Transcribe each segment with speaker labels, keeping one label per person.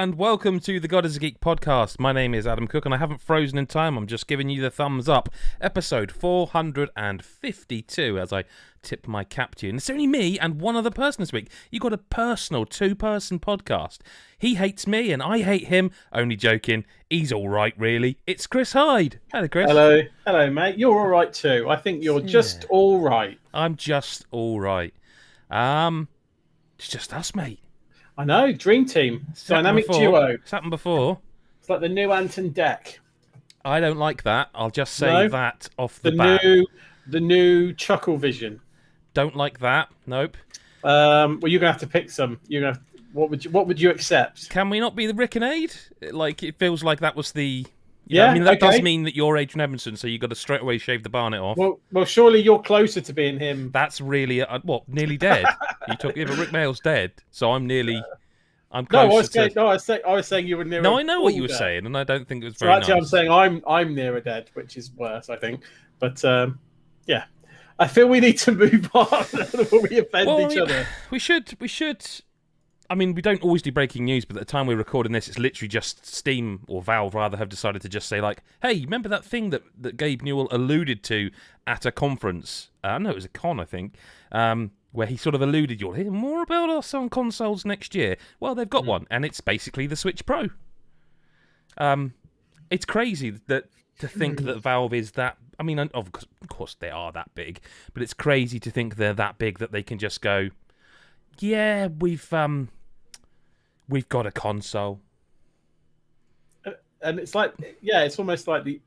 Speaker 1: and welcome to the God is a Geek podcast. My name is Adam Cook and I haven't frozen in time. I'm just giving you the thumbs up. Episode 452 as I tip my cap to you. And it's only me and one other person this week. You got a personal two-person podcast. He hates me and I hate him. Only joking. He's all right, really. It's Chris Hyde. Hello, Chris.
Speaker 2: Hello, mate. You're all right too. I think you're just all right.
Speaker 1: I'm just all right. It's just us, mate.
Speaker 2: I know, dream team, dynamic duo.
Speaker 1: It's happened before.
Speaker 2: It's like the new Anton deck.
Speaker 1: I don't like that. I'll just say that off the bat.
Speaker 2: The new Chuckle Vision.
Speaker 1: Don't like that. Nope.
Speaker 2: Well, you're gonna have to pick some. What would you accept?
Speaker 1: Can we not be the Rick and Aid? Like it feels like that was the.
Speaker 2: Yeah,
Speaker 1: I mean that does mean that you're Adrian Edmondson, so you got to straight away shave the Barnet off.
Speaker 2: Well, surely you're closer to being him.
Speaker 1: That's really nearly dead. Rick Mail's dead, so I'm nearly. I'm
Speaker 2: closer. I was saying you were near.
Speaker 1: No, I know what you were saying, and I don't think it was
Speaker 2: so
Speaker 1: very
Speaker 2: actually,
Speaker 1: nice.
Speaker 2: I'm saying I'm nearer dead, which is worse, I think. But yeah, I feel we need to move on before we offend each other.
Speaker 1: We should. I mean, we don't always do breaking news, but at the time we're recording this, it's literally just Steam, or Valve rather, have decided to just say, like, hey, remember that thing that Gabe Newell alluded to at a conference? No, it was a con, I think, where he sort of alluded, you'll hear more about us on consoles next year. Well, they've got one, and it's basically the Switch Pro. It's crazy to think that Valve is that... I mean, of course they are that big, but it's crazy to think they're that big that they can just go... Yeah, we've got a console,
Speaker 2: and it's like, it's almost like the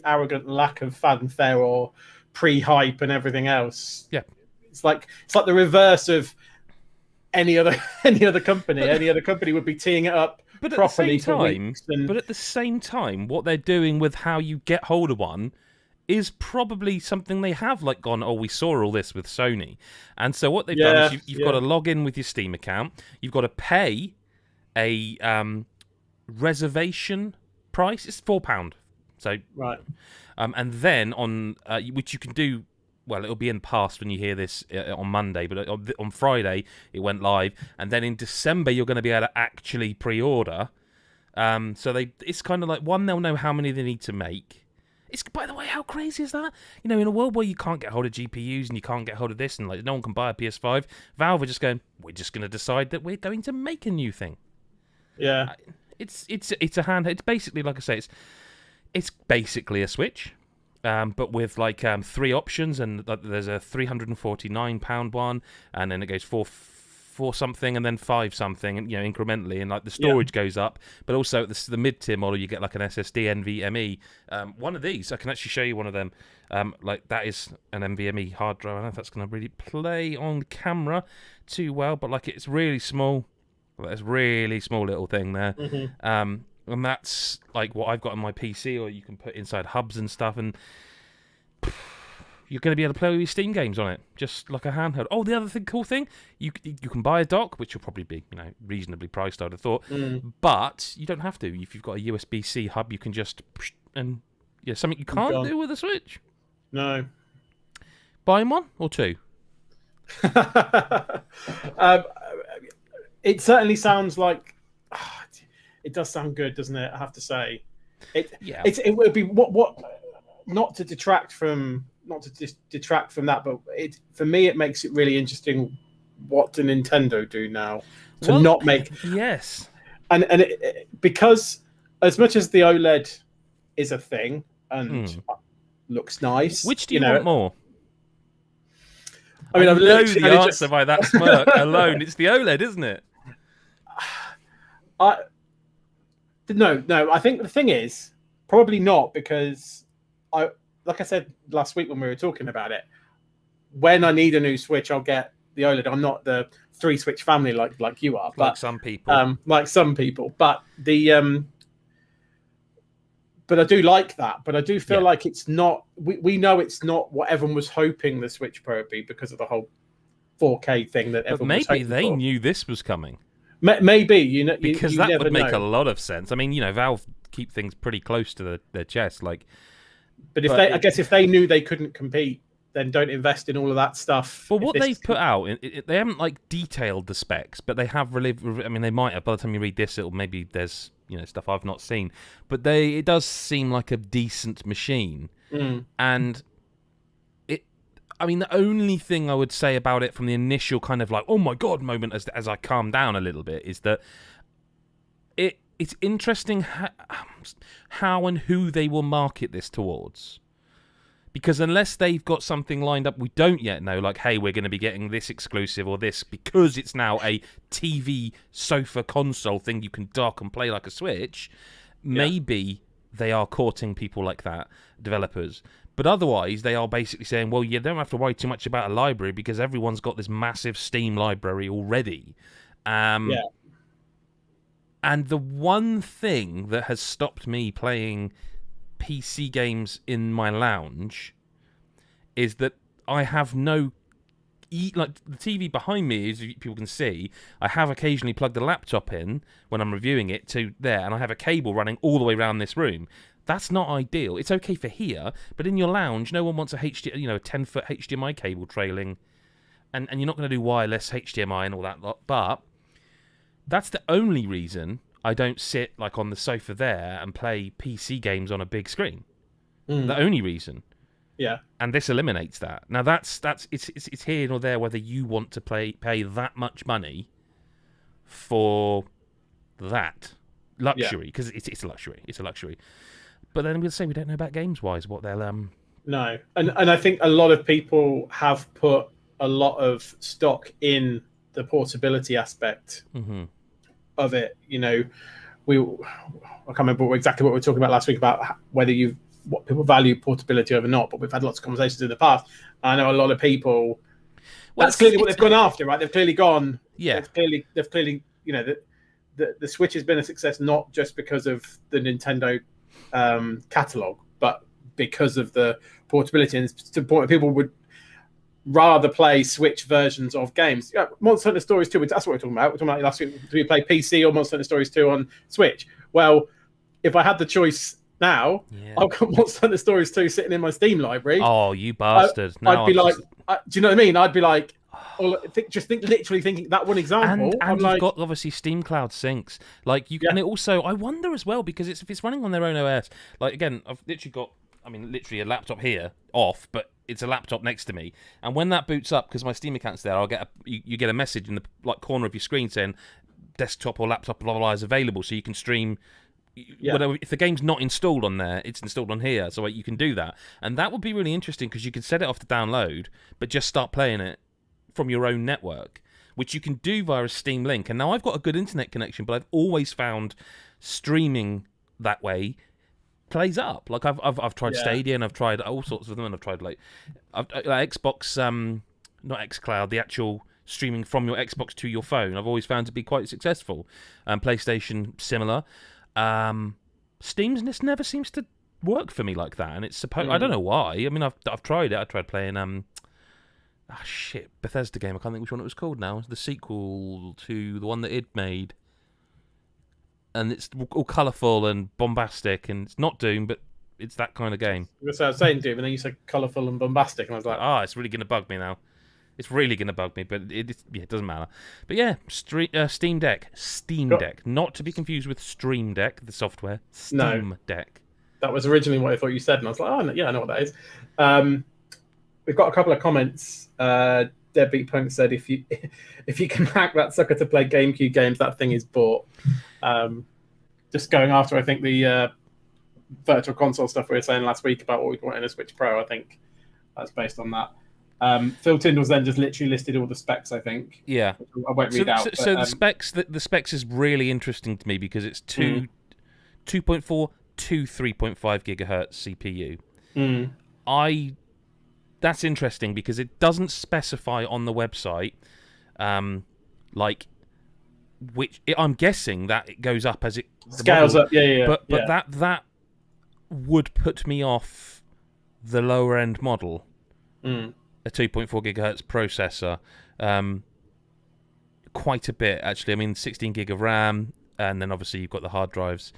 Speaker 2: arrogant lack of fanfare or pre-hype and everything else.
Speaker 1: Yeah,
Speaker 2: it's like the reverse of any other company. Any other company would be teeing it up properly for weeks.
Speaker 1: But at the same time, what they're doing with how you get hold of one is probably something they have gone, we saw all this with Sony. And so what they've done is you've got to log in with your Steam account. You've got to pay a reservation price. It's £4. So
Speaker 2: right.
Speaker 1: And then on which you can do. Well, it'll be in the past when you hear this on Monday, but on Friday it went live, and then in December you're going to be able to actually pre-order. So it's kind of like they'll know how many they need to make. By the way, how crazy is that? In a world where you can't get hold of GPUs and you can't get hold of this, and no one can buy a PS5, Valve are just going, we're just going to decide that we're going to make a new thing.
Speaker 2: Yeah,
Speaker 1: it's a handheld. It's basically, like I say, it's basically a Switch, but with 3 options, and there's a £349 one, and then it goes for something, and then 5 something, and incrementally, and the storage goes up. But also the mid-tier model, you get an SSD NVMe. One of these, I can actually show you one of them. That is an NVMe hard drive. I don't know if that's going to really play on camera too well, but it's really small. It's a really small little thing there.
Speaker 2: Mm-hmm.
Speaker 1: And that's what I've got on my PC, or you can put inside hubs and stuff, and you're going to be able to play all your Steam games on it, just like a handheld. Oh, the other cool thing, you can buy a dock, which will probably be reasonably priced, I'd have thought. But you don't have to. If you've got a USB-C hub, you can just something you can't do with a Switch.
Speaker 2: No.
Speaker 1: Buying one or two?
Speaker 2: It certainly sounds like it does sound good, doesn't it? I have to say, it would be what not to detract from that, but for me it makes it really interesting. What do Nintendo do now to not make and because as much as the OLED is a thing and looks nice,
Speaker 1: which do you want more?
Speaker 2: I mean, I've
Speaker 1: know the answer by that smirk alone. It's the OLED, isn't it?
Speaker 2: No. I think the thing is probably not, because like I said last week when we were talking about it, when I need a new Switch, I'll get the OLED. I'm not the 3-switch family like you are, but
Speaker 1: some people.
Speaker 2: But but I do like that. But I do feel like it's not. We know it's not what everyone was hoping the Switch Pro would be, because of the whole 4K thing that everyone was hoping for.
Speaker 1: Maybe they knew this was coming.
Speaker 2: Maybe
Speaker 1: because that would make a lot of sense. I mean, Valve keep things pretty close to their chest,
Speaker 2: But if they knew they couldn't compete then don't invest in all of that stuff.
Speaker 1: Well, what they've put out, they haven't like detailed the specs, but they have I mean, they might have. By the time you read this, it'll maybe there's stuff I've not seen, but it does seem like a decent machine. And I mean, the only thing I would say about it from the initial kind of like, oh my god moment as I calm down a little bit is that it's interesting how and who they will market this towards. Because unless they've got something lined up we don't yet know, like, hey, we're going to be getting this exclusive or this because it's now a TV sofa console thing you can dock and play like a Switch, maybe they are courting people like that, developers. But otherwise, they are basically saying, well, you don't have to worry too much about a library because everyone's got this massive Steam library already. And the one thing that has stopped me playing PC games in my lounge is that I have no like the TV behind me, as people can see, I have occasionally plugged the laptop in when I'm reviewing it to there, and I have a cable running all the way around this room. That's not ideal. It's okay for here, but in your lounge, no one wants a 10-foot HDMI cable trailing, and you're not going to do wireless HDMI and all that lot. But that's the only reason I don't sit like on the sofa there and play PC games on a big screen. The only reason.
Speaker 2: Yeah.
Speaker 1: And this eliminates that. Now it's here or there whether you want to pay that much money for that luxury, because it's a luxury. It's a luxury. But then we'll say we don't know about games wise what they'll
Speaker 2: No. And I think a lot of people have put a lot of stock in the portability aspect of it. You know, I can't remember exactly what we were talking about last week about whether what people value portability over not, but we've had lots of conversations in the past. I know a lot of people. Well, that's clearly what they've gone after, right? They've clearly gone. Yeah. They've clearly, the Switch has been a success not just because of the Nintendo catalog, but because of the portability. And to the point where people would rather play Switch versions of games. Yeah, Monster Hunter Stories 2, that's what we're talking about. We're talking about last week. Do we play PC or Monster Hunter Stories 2 on Switch? Well, if I had the choice now, I've got Monster Hunter Stories 2 sitting in my Steam library.
Speaker 1: Oh, you bastard.
Speaker 2: I'd be like, do you know what I mean? I'd be like, literally thinking that one example.
Speaker 1: And you've got obviously Steam Cloud syncs. Like you, and it also, I wonder as well, because if it's running on their own OS, like again, I've literally got, literally a laptop here off, but it's a laptop next to me. And when that boots up, because my Steam account's there, I'll get you get a message in the corner of your screen saying desktop or laptop blah blah blah is available, so you can stream. Whatever, if the game's not installed on there, it's installed on here, so you can do that. And that would be really interesting because you could set it off to download, but just start playing it from your own network, which you can do via a Steam Link. And now I've got a good internet connection, but I've always found streaming that way plays up. Like I've tried Stadia and I've tried all sorts of them, and I've tried Xbox, not XCloud, the actual streaming from your Xbox to your phone. I've always found to be quite successful. PlayStation similar. Steam's never seems to work for me like that, and it's supposed. I don't know why. I've tried it. I tried playing Bethesda game. I can't think which one it was called now. It's the sequel to the one that id made, and it's all colourful and bombastic, and it's not Doom, but it's that kind of game.
Speaker 2: So I was saying Doom, and then you said colourful and bombastic, and I was like,
Speaker 1: it's really going to bug me now. It's really going to bug me, but it doesn't matter. But yeah, Steam Deck. Not to be confused with Stream Deck, the software. Steam Deck.
Speaker 2: That was originally what I thought you said, and I was like, oh, yeah, I know what that is. We've got a couple of comments. Deadbeat Punk said, if you can hack that sucker to play GameCube games, that thing is bought. Just going after, I think, the Virtual Console stuff we were saying last week about what we want in a Switch Pro, I think that's based on that. Phil Tyndall's then just literally listed all the specs, I think.
Speaker 1: Yeah.
Speaker 2: I won't read out.
Speaker 1: So the specs is really interesting to me because it's 2.4 to 3.5 gigahertz CPU. That's interesting because it doesn't specify on the website, which I'm guessing that it goes up as it
Speaker 2: scales up. Yeah.
Speaker 1: But that would put me off the lower end model. A 2.4 gigahertz processor, quite a bit actually. 16 gig of RAM, and then obviously you've got the hard drives.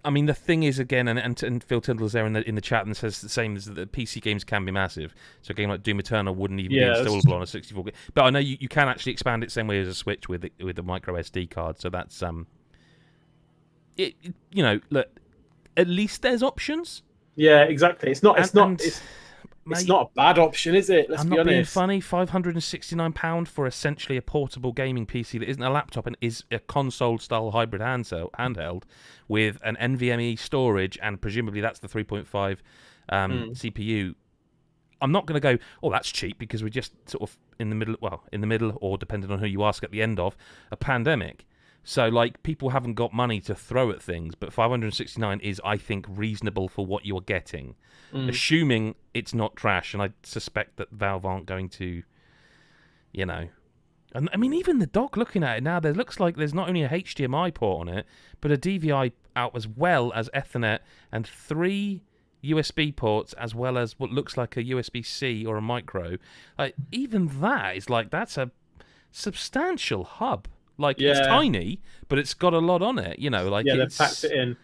Speaker 1: I mean, the thing is, again, and Phil Tyndall's there in the chat and says the same, as that PC games can be massive. So a game like Doom Eternal wouldn't even be installable on a 64 gig. But I know you can actually expand it same way as a Switch with the micro SD card. So that's look, at least there's options.
Speaker 2: Yeah, exactly. It's not a bad option, is it? Let's be honest.
Speaker 1: I'm not being funny. £569 for essentially a portable gaming PC that isn't a laptop and is a console-style hybrid handheld with an NVMe storage, and presumably that's the 3.5 CPU. I'm not going to go, oh, that's cheap, because we're just sort of in the middle, or depending on who you ask, at the end of a pandemic. So, like, people haven't got money to throw at things, but 569 is, I think, reasonable for what you're getting, assuming it's not trash. And I suspect that Valve aren't going to, And I mean, even the dock, looking at it now, there looks like there's not only a HDMI port on it, but a DVI out, as well as Ethernet, and 3 USB ports, as well as what looks like a USB-C or a micro. Like, even that is like, that's a substantial hub. Like, it's tiny, but it's got a lot on it,
Speaker 2: they've packed it in.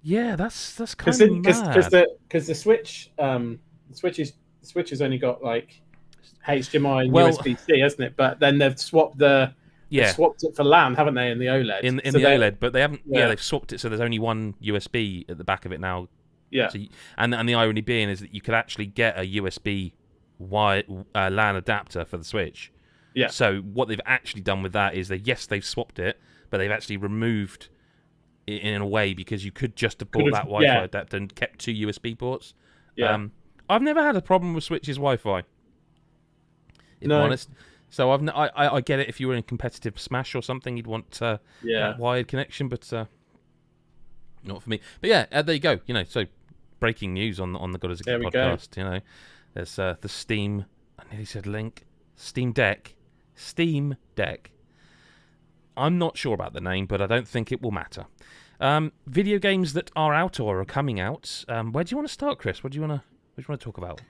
Speaker 1: Yeah, that's kind of mad.
Speaker 2: Because the Switch has only got like HDMI and USB-C, hasn't it? But then they've swapped it for LAN, haven't they, in the OLED?
Speaker 1: In the OLED, but they haven't. Yeah, they've swapped it, so there's only one USB at the back of it now.
Speaker 2: Yeah,
Speaker 1: so and the irony being is that you could actually get a USB LAN adapter for the Switch.
Speaker 2: Yeah.
Speaker 1: So what they've actually done with that is they've swapped it, but they've actually removed it in a way, because you could just have bought that Wi-Fi adapter and kept 2 USB ports.
Speaker 2: Yeah.
Speaker 1: I've never had a problem with Switch's Wi-Fi, if I'm honest. So I get it, if you were in competitive Smash or something, you'd want that wired connection, but not for me. But yeah, there you go. So breaking news on the God Is a Geek podcast. There's the Steam. I nearly said Link. Steam Deck. I'm not sure about the name, but I don't think it will matter. Video games that are out or are coming out. Where do you want to start, Chris? What do you want to talk about?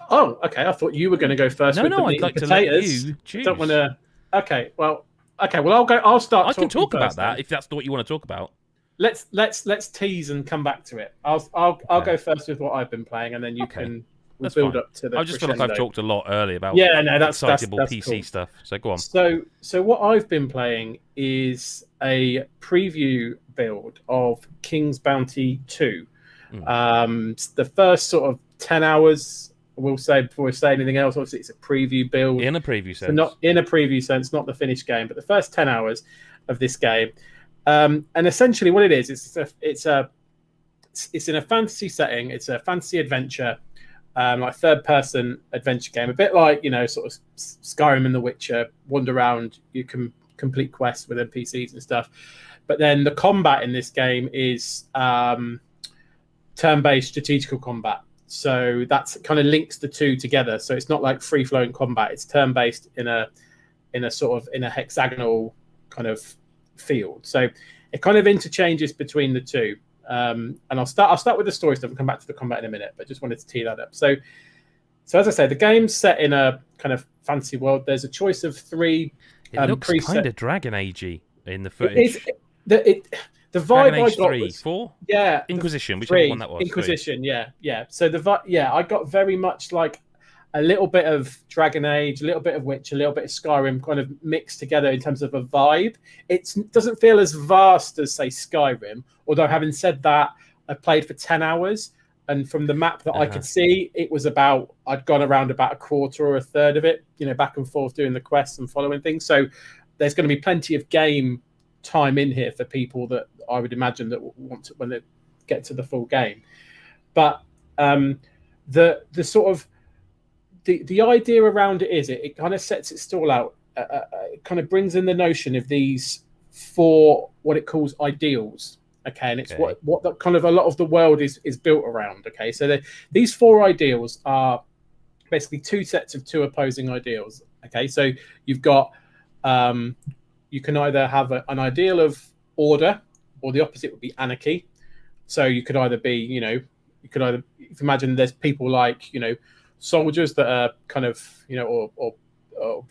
Speaker 2: Oh, okay. I thought you were going to go first.
Speaker 1: No, I'd like to let you choose.
Speaker 2: Don't want to. Okay. Well, I'll go. I'll start.
Speaker 1: I can talk about that if that's what you want to talk about.
Speaker 2: Let's tease and come back to it. I'll go first with what I've been playing, and then you can. We'll build up to the.
Speaker 1: I just feel like I've talked a lot earlier about
Speaker 2: that's
Speaker 1: excitable PC
Speaker 2: cool
Speaker 1: stuff. So go on.
Speaker 2: So what I've been playing is a preview build of King's Bounty 2. The first sort of 10 hours, we'll say, before we say anything else. Obviously, it's a preview build.
Speaker 1: In a preview sense.
Speaker 2: So not in a preview sense, not the finished game, but the first 10 hours of this game. And essentially, what it is, it's in a fantasy setting. It's a fantasy adventure. Like third-person adventure game, a bit like sort of Skyrim and The Witcher. Wander around, you can complete quests with NPCs and stuff. But then the combat in this game is turn-based strategical combat. So that's kind of links the two together. So it's not like free-flowing combat; it's turn-based in a hexagonal kind of field. So it kind of interchanges between the two. And I'll start with the story stuff and come back to the combat in a minute, but just wanted to tee that up. So as I say, the game's set in a kind of fancy world. There's a choice of 3.
Speaker 1: It looks kind of Dragon Agey in the footage.
Speaker 2: The vibe I got
Speaker 1: 3,
Speaker 2: was
Speaker 1: 4, Inquisition, whichever
Speaker 2: 3,
Speaker 1: one that was.
Speaker 2: Inquisition, 3. Yeah. So I got very much like a little bit of Dragon Age, a little bit of Witcher, a little bit of Skyrim, kind of mixed together in terms of a vibe. It doesn't feel as vast as, say, Skyrim, although having said that, I played for 10 hours, and from the map that I could see, it was I'd gone around about a quarter or a third of it, back and forth doing the quests and following things. So there's going to be plenty of game time in here for people that I would imagine that want to, when they get to the full game. But the sort of the idea around it is it kind of sets its stall out. It kind of brings in the notion of these 4 what it calls ideals. Okay, and it's what the, kind of a lot of the world is built around. Okay, so these 4 ideals are basically 2 sets of 2 opposing ideals. Okay, so you've got you can either have an ideal of order, or the opposite would be anarchy. So you could either be, if you imagine there's people like soldiers that are kind of or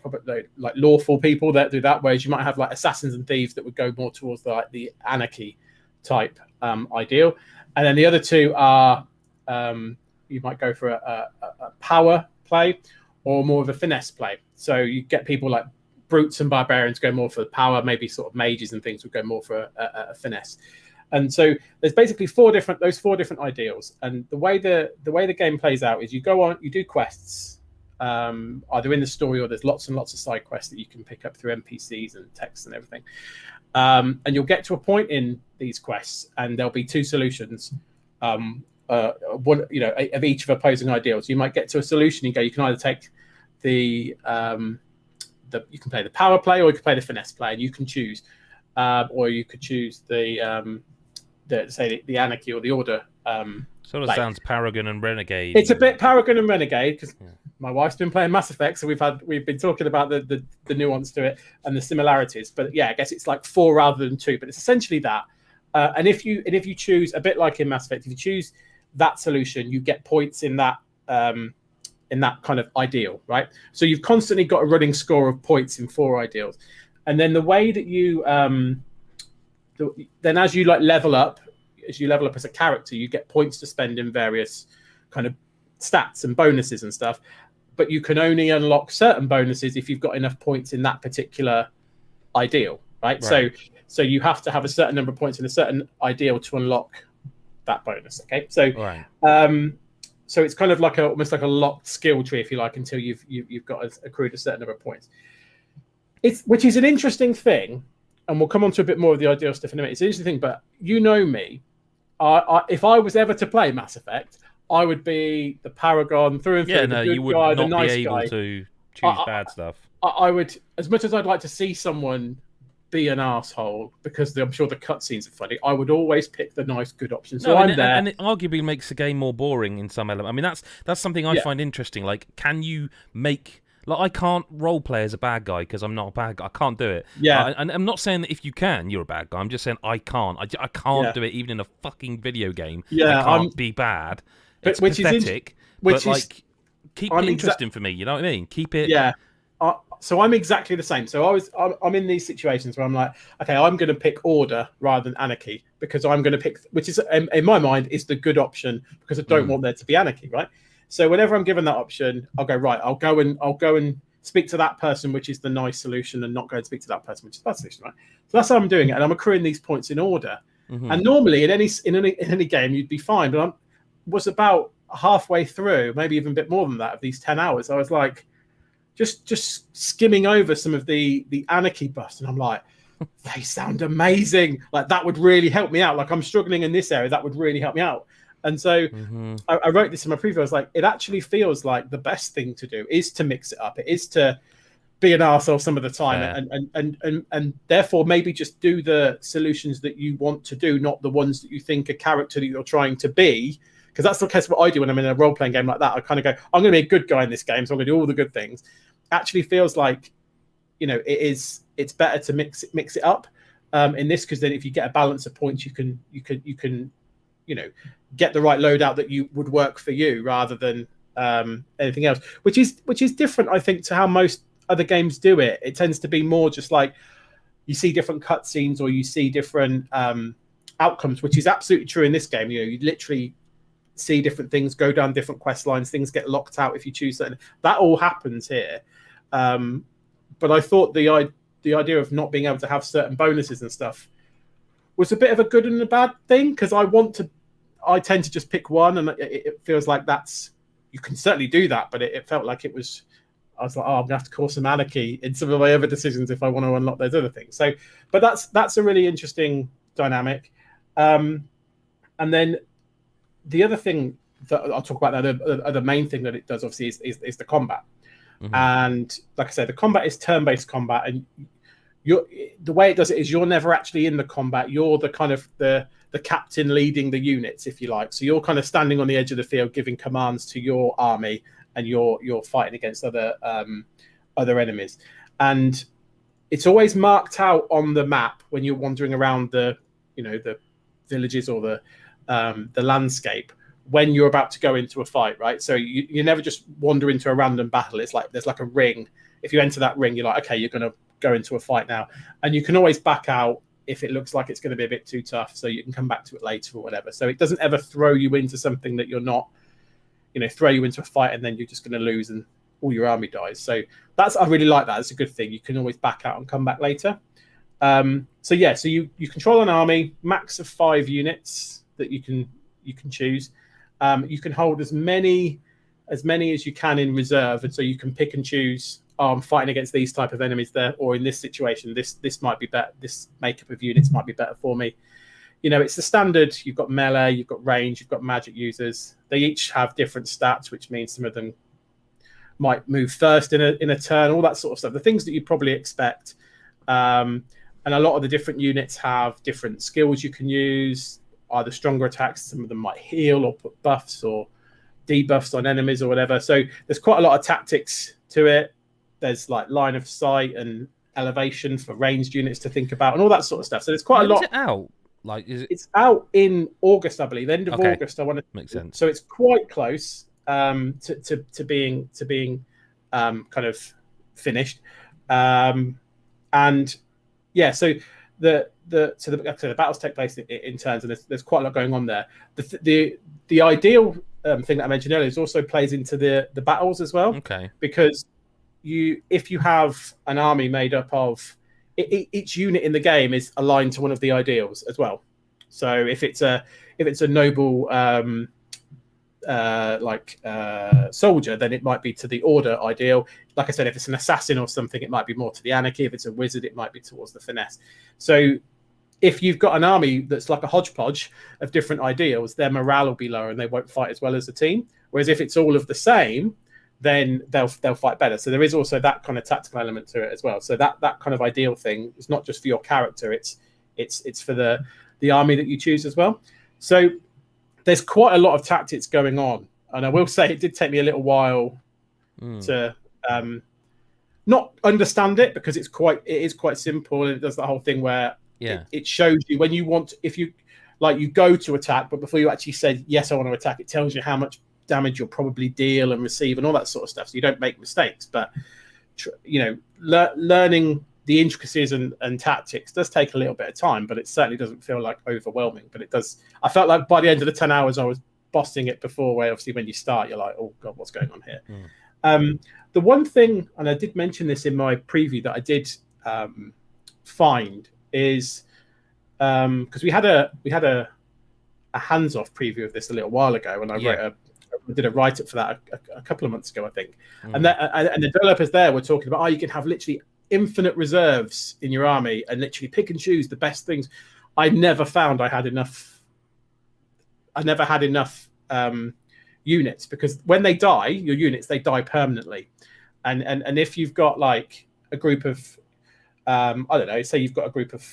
Speaker 2: probably like lawful people that do that, whereas you might have like assassins and thieves that would go more towards the anarchy type ideal, and then the other two are you might go for a power play or more of a finesse play. So you get people like brutes and barbarians go more for the power, maybe sort of mages and things would go more for a finesse. And so there's basically those four different ideals. And the way the game plays out is you go on, you do quests, either in the story or there's lots and lots of side quests that you can pick up through NPCs and text and everything. And you'll get to a point in these quests, and there'll be two solutions. One, of each of opposing ideals. You might get to a solution. You can either take you can play the power play, or you can play the finesse play, and you can choose, or you could choose the anarchy or the order.
Speaker 1: Sort of sounds Paragon and Renegade.
Speaker 2: It's a bit Paragon and Renegade because my wife's been playing Mass Effect, so we've been talking about the nuance to it and the similarities. But yeah, I guess it's like 4 rather than 2, but it's essentially that. And if you choose, a bit like in Mass Effect, if you choose that solution, you get points in that kind of ideal, right? So you've constantly got a running score of points in 4 ideals, and then the way that you then as you level up as a character, you get points to spend in various kind of stats and bonuses and stuff. But you can only unlock certain bonuses if you've got enough points in that particular ideal, right? So you have to have a certain number of points in a certain ideal to unlock that bonus. Okay, so so it's kind of like almost like a locked skill tree, if you like, until you've got accrued a certain number of points. Which is an interesting thing, and we'll come on to a bit more of the ideal stuff in a minute. It's an interesting thing, but you know me, if I was ever to play Mass Effect, I would be the Paragon through and through.
Speaker 1: Yeah, no,
Speaker 2: the
Speaker 1: you would
Speaker 2: guy,
Speaker 1: not
Speaker 2: the nice
Speaker 1: be able
Speaker 2: guy.
Speaker 1: to choose bad stuff.
Speaker 2: I would, as much as I'd like to see someone be an asshole because I'm sure the cutscenes are funny, I would always pick the nice, good option. So I'm there,
Speaker 1: and it arguably makes the game more boring in some element. I mean, that's something I find interesting. Like, can you make? Like, I can't role play as a bad guy because I'm not a bad guy. I can't do it.
Speaker 2: Yeah.
Speaker 1: And I'm not saying that if you can, you're a bad guy. I'm just saying I can't. I can't do it even in a fucking video game.
Speaker 2: Yeah,
Speaker 1: I can't be bad. It's pathetic. Keep it interesting for me. You know what I mean? Keep it.
Speaker 2: Yeah. So I'm exactly the same. So I'm in these situations where I'm like, okay, I'm going to pick order rather than anarchy because I'm going to pick, which is in my mind is the good option because I don't want there to be anarchy, right? So whenever I'm given that option, I'll go right. I'll go and speak to that person, which is the nice solution, and not go and speak to that person, which is the bad solution, right? So that's how I'm doing it, and I'm accruing these points in order. Mm-hmm. And normally in any game you'd be fine, but I was about halfway through, maybe even a bit more than that, of these 10 hours. I was like, just skimming over some of the anarchy buffs, and I'm like, they sound amazing. Like that would really help me out. Like I'm struggling in this area, that would really help me out. And so I wrote this in my preview. I was like, it actually feels like the best thing to do is to mix it up. It is to be an arsehole some of the time, and therefore maybe just do the solutions that you want to do, not the ones that you think a character that you're trying to be. Because that's the case what I do when I'm in a role-playing game like that. I kind of go, I'm going to be a good guy in this game, so I'm going to do all the good things. Actually feels like, it's better to mix it up in this, because then if you get a balance of points, you can get the right loadout that you would work for you rather than anything else, which is different, I think, to how most other games do it. It tends to be more just like you see different cutscenes or you see different outcomes, which is absolutely true in this game. You literally see different things go down different quest lines, things get locked out if you choose certain. That all happens here, but I thought the idea of not being able to have certain bonuses and stuff was a bit of a good and a bad thing, because I tend to just pick one, and it feels like you can certainly do that, but it felt like I was like, I'm gonna have to cause some anarchy in some of my other decisions if I want to unlock those other things. So, but that's a really interesting dynamic. And then the other thing that I'll talk about, the other main thing that it does, obviously, is the combat. Mm-hmm. And like I said, the combat is turn-based combat, and the way it does it is you're never actually in the combat. You're the kind of the captain leading the units, if you like. So you're kind of standing on the edge of the field, giving commands to your army, and you're fighting against other enemies. And it's always marked out on the map when you're wandering around the villages or the landscape when you're about to go into a fight, right? So you never just wander into a random battle. It's like there's like a ring. If you enter that ring, you're like, okay, you're going to go into a fight now, and you can always back out if it looks like it's going to be a bit too tough, so you can come back to it later or whatever. So it doesn't ever throw you into something that you're not, throw you into a fight and then you're just going to lose and all your army dies. So I really like that. It's a good thing. You can always back out and come back later. So you control an army, max of 5 units that you can choose. You can hold as many as you can in reserve, and so you can pick and choose. I'm fighting against these type of enemies there, or in this situation, this might be better. This makeup of units might be better for me. It's the standard. You've got melee, you've got range, you've got magic users. They each have different stats, which means some of them might move first in a turn, all that sort of stuff. The things that you probably expect. And a lot of the different units have different skills you can use, either stronger attacks. Some of them might heal or put buffs or debuffs on enemies or whatever. So there's quite a lot of tactics to it. There's like line of sight and elevation for ranged units to think about and all that sort of stuff. So there's quite a lot.
Speaker 1: Is it out?
Speaker 2: It's out in August, I believe. End of August. I want to.
Speaker 1: Makes sense.
Speaker 2: So it's quite close to being kind of finished. And yeah, so the battles take place in turns, and there's quite a lot going on there. The ideal thing that I mentioned earlier is also plays into the battles as well.
Speaker 1: Okay.
Speaker 2: Because if you have an army made up of each unit in the game is aligned to one of the ideals as well. So if it's a noble soldier, then it might be to the order ideal. Like I said, if it's an assassin or something, it might be more to the anarchy. If it's a wizard, it might be towards the finesse. So if you've got an army that's like a hodgepodge of different ideals, their morale will be lower and they won't fight as well as a team. Whereas if it's all of the same, then they'll fight better. So there is also that kind of tactical element to it as well. So that kind of ideal thing is not just for your character; it's for the army that you choose as well. So there's quite a lot of tactics going on, and I will say it did take me a little while to not understand it, because it is quite simple, and it does that whole thing where it shows you when you want, if you go to attack, but before you actually said yes, I want to attack, it tells you how much damage you'll probably deal and receive and all that sort of stuff, so you don't make mistakes. But learning the intricacies and tactics does take a little bit of time, but it certainly doesn't feel like overwhelming. But it does. I felt like by the end of the 10 hours I was bossing it before, where obviously when you start you're like, oh god, what's going on here? The one thing, and I did mention this in my preview, that I did find is because we had a hands-off preview of this a little while ago, and I did a write-up for that a couple of months ago, I think. And the developers there were talking about, you can have literally infinite reserves in your army and literally pick and choose the best things. I never found I had enough. I never had enough units, because when they die, your units, they die permanently. And if you've got like a group of, I don't know, say you've got a group of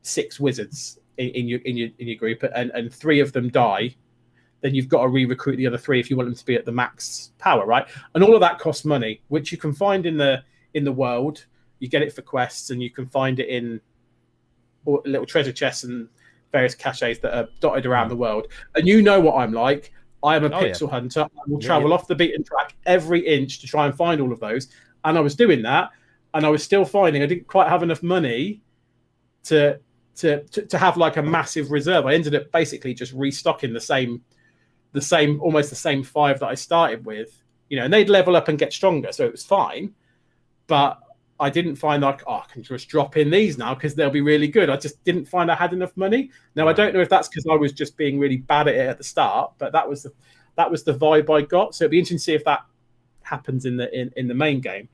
Speaker 2: 6 wizards in your group, and 3 of them die, then you've got to re-recruit the other 3 if you want them to be at the max power, right? And all of that costs money, which you can find in the world. You get it for quests, and you can find it in little treasure chests and various caches that are dotted around the world. And you know what I'm like. I am a pixel hunter. I will travel off the beaten track every inch to try and find all of those. And I was doing that, and I was still finding I didn't quite have enough money to have like a massive reserve. I ended up basically just restocking almost the same 5 that I started with, and they'd level up and get stronger, so it was fine. But I didn't find like, I can just drop in these now because they'll be really good. I just didn't find I had enough money. Now, I don't know if that's because I was just being really bad at it at the start, but that was the vibe I got. So it'd be interesting to see if that happens in the main game.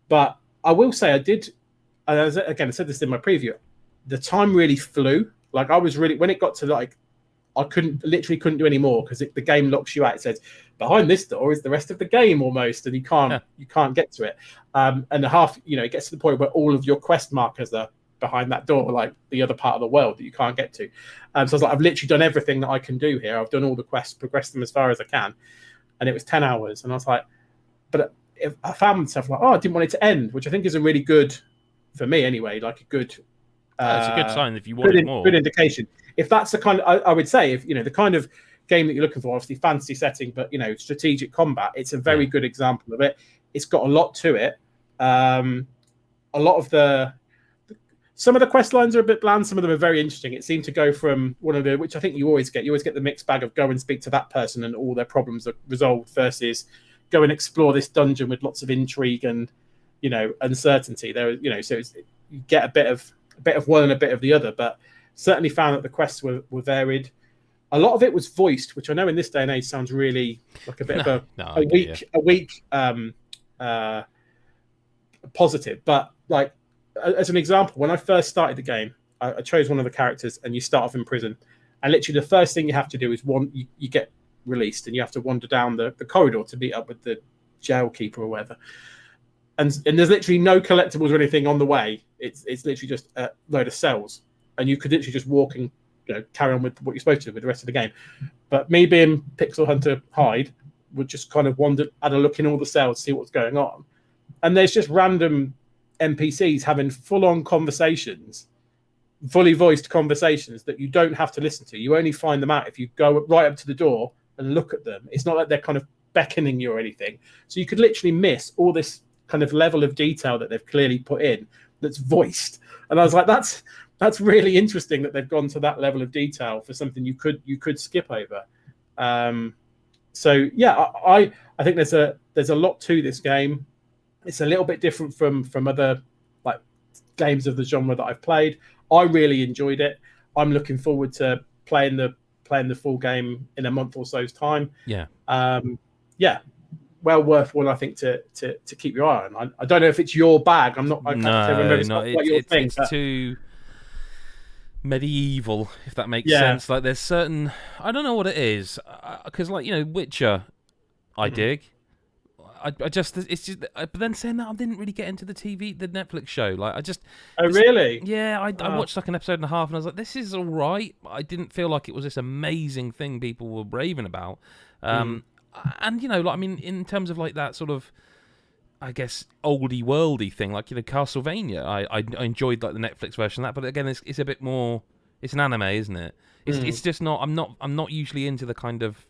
Speaker 2: But I will say I did, and again, I said this in my preview, the time really flew. Like I was really, when it got to like, I literally couldn't do any more, because the game locks you out. It says behind this door is the rest of the game almost, and you can't get to it. And it gets to the point where all of your quest markers are behind that door, like the other part of the world that you can't get to. So I was like, I've literally done everything that I can do here. I've done all the quests, progressed them as far as I can, and it was 10 hours. And I was like, but if I found myself like, I didn't want it to end, which I think is a really good, for me anyway, like a good.
Speaker 1: It's a good sign if you want it more.
Speaker 2: Good indication. If that's the kind of, I would say, if the kind of game that you're looking for, obviously fantasy setting, but strategic combat, it's a very good example of it. It's got a lot to it. A lot of some of the quest lines are a bit bland. Some of them are very interesting. It seemed to go from one of the, which I think you always get. You always get the mixed bag of go and speak to that person and all their problems are resolved versus go and explore this dungeon with lots of intrigue and, you know, uncertainty. There, you know, so you get a bit of one and a bit of the other. But certainly found that the quests were varied. A lot of it was voiced, which I know in this day and age sounds really like a bit of a weak positive. But like as an example, when I first started the game, I chose one of the characters, and you start off in prison, and literally the first thing you have to do is you get released, and you have to wander down the corridor to meet up with the jail keeper or whatever. And there's literally no collectibles or anything on the way. It's literally just a load of cells, and you could literally just walk and, you know, carry on with what you're supposed to with the rest of the game. But me being Pixel Hunter Hyde would just kind of wander, had a look in all the cells, see what's going on. And there's just random NPCs having full-on conversations, fully voiced conversations that you don't have to listen to. You only find them out if you go right up to the door and look at them. It's not like they're kind of beckoning you or anything. So you could literally miss all this kind of level of detail that they've clearly put in that's voiced. And I was like, that's really interesting that they've gone to that level of detail for something you could skip over. So yeah, I think there's a lot to this game. It's a little bit different from other like games of the genre that I've played. I really enjoyed it. I'm looking forward to playing the full game in a month or so's time.
Speaker 1: Yeah.
Speaker 2: Yeah. Well worth one, I think, to keep your eye on. I don't know if it's your bag. I'm not. I can't remember
Speaker 1: it's too medieval, if that makes sense. Like there's certain, I don't know what it is, because like, you know, Witcher, I dig. I just, it's just, but then saying that, I didn't really get into the Netflix show. Like I just.
Speaker 2: Oh really?
Speaker 1: Yeah, I watched like an episode and a half, and I was like, this is all right. I didn't feel like it was this amazing thing people were raving about. And, you know, like, I mean, in terms of, like, that sort of, I guess, oldie worldy thing, like, you know, Castlevania, I enjoyed, like, the Netflix version of that, but again, it's a bit more, it's an anime, isn't it? It's just not, I'm not usually into the kind of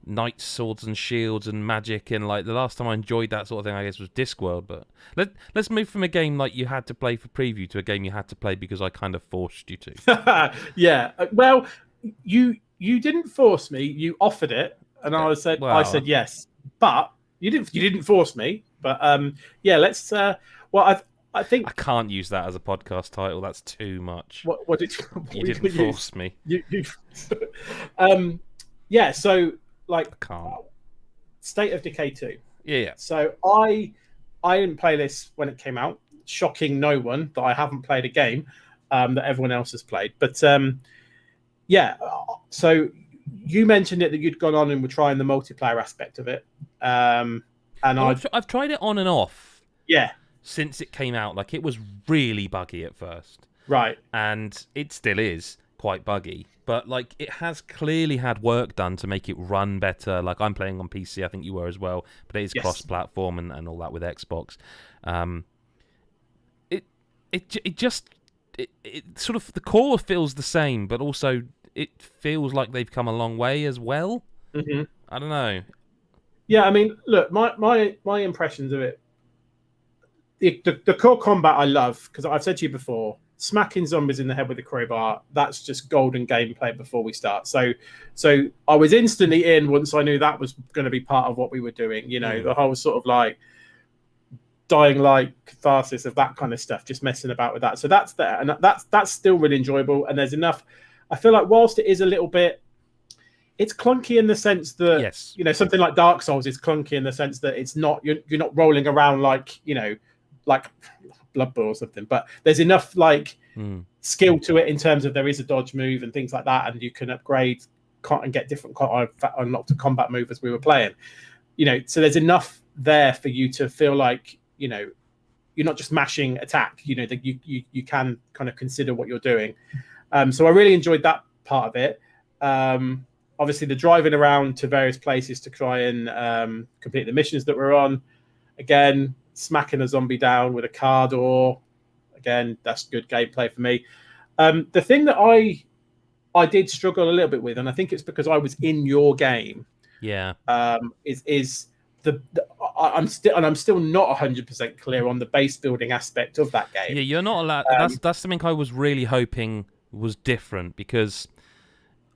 Speaker 1: knights, swords and shields and magic, and, like, the last time I enjoyed that sort of thing, I guess, was Discworld. But let's move from a game, like, you had to play for preview to a game you had to play because I kind of forced you to.
Speaker 2: Yeah, well, you didn't force me, you offered it. And I said yes, but you didn't force me. But yeah, let's. Well, I think
Speaker 1: I can't use that as a podcast title. That's too much.
Speaker 2: What did
Speaker 1: you didn't force me?
Speaker 2: Yeah. So like,
Speaker 1: I can't.
Speaker 2: State of Decay 2.
Speaker 1: Yeah.
Speaker 2: So I didn't play this when it came out. Shocking no one that I haven't played a game that everyone else has played. But yeah. So. You mentioned it that you'd gone on and were trying the multiplayer aspect of it, and
Speaker 1: I've tried it on and off.
Speaker 2: Yeah,
Speaker 1: since it came out, like it was really buggy at first,
Speaker 2: right?
Speaker 1: And it still is quite buggy, but like it has clearly had work done to make it run better. Like I'm playing on PC, I think you were as well, but it is cross-platform and all that with Xbox. It just sort of the core feels the same, but also. It feels like they've come a long way as well.
Speaker 2: Mm-hmm.
Speaker 1: I don't know.
Speaker 2: Yeah, I mean, look, my impressions of it, the core combat I love, because I've said to you before, smacking zombies in the head with a crowbar, that's just golden gameplay before we start. So I was instantly in once I knew that was going to be part of what we were doing. You know, the whole sort of like dying light catharsis of that kind of stuff, just messing about with that. So that's there, and that's still really enjoyable. And there's enough. I feel like whilst it is a little bit, it's clunky in the sense that you know, something like Dark Souls is clunky in the sense that it's not you're not rolling around like, you know, like Blood Bowl or something. But there's enough like skill to it in terms of there is a dodge move and things like that, and you can upgrade and get different. I unlocked a combat move as we were playing. You know, so there's enough there for you to feel like, you know, you're not just mashing attack. You know, that you can kind of consider what you're doing. So I really enjoyed that part of it. Obviously, the driving around to various places to try and complete the missions that we're on. Again, smacking a zombie down with a car door. Again, that's good gameplay for me. The thing that I did struggle a little bit with, and I think it's because I was in your game.
Speaker 1: Yeah.
Speaker 2: Is I'm still not 100% clear on the base building aspect of that game.
Speaker 1: Yeah, you're not allowed. That's something I was really hoping was different, because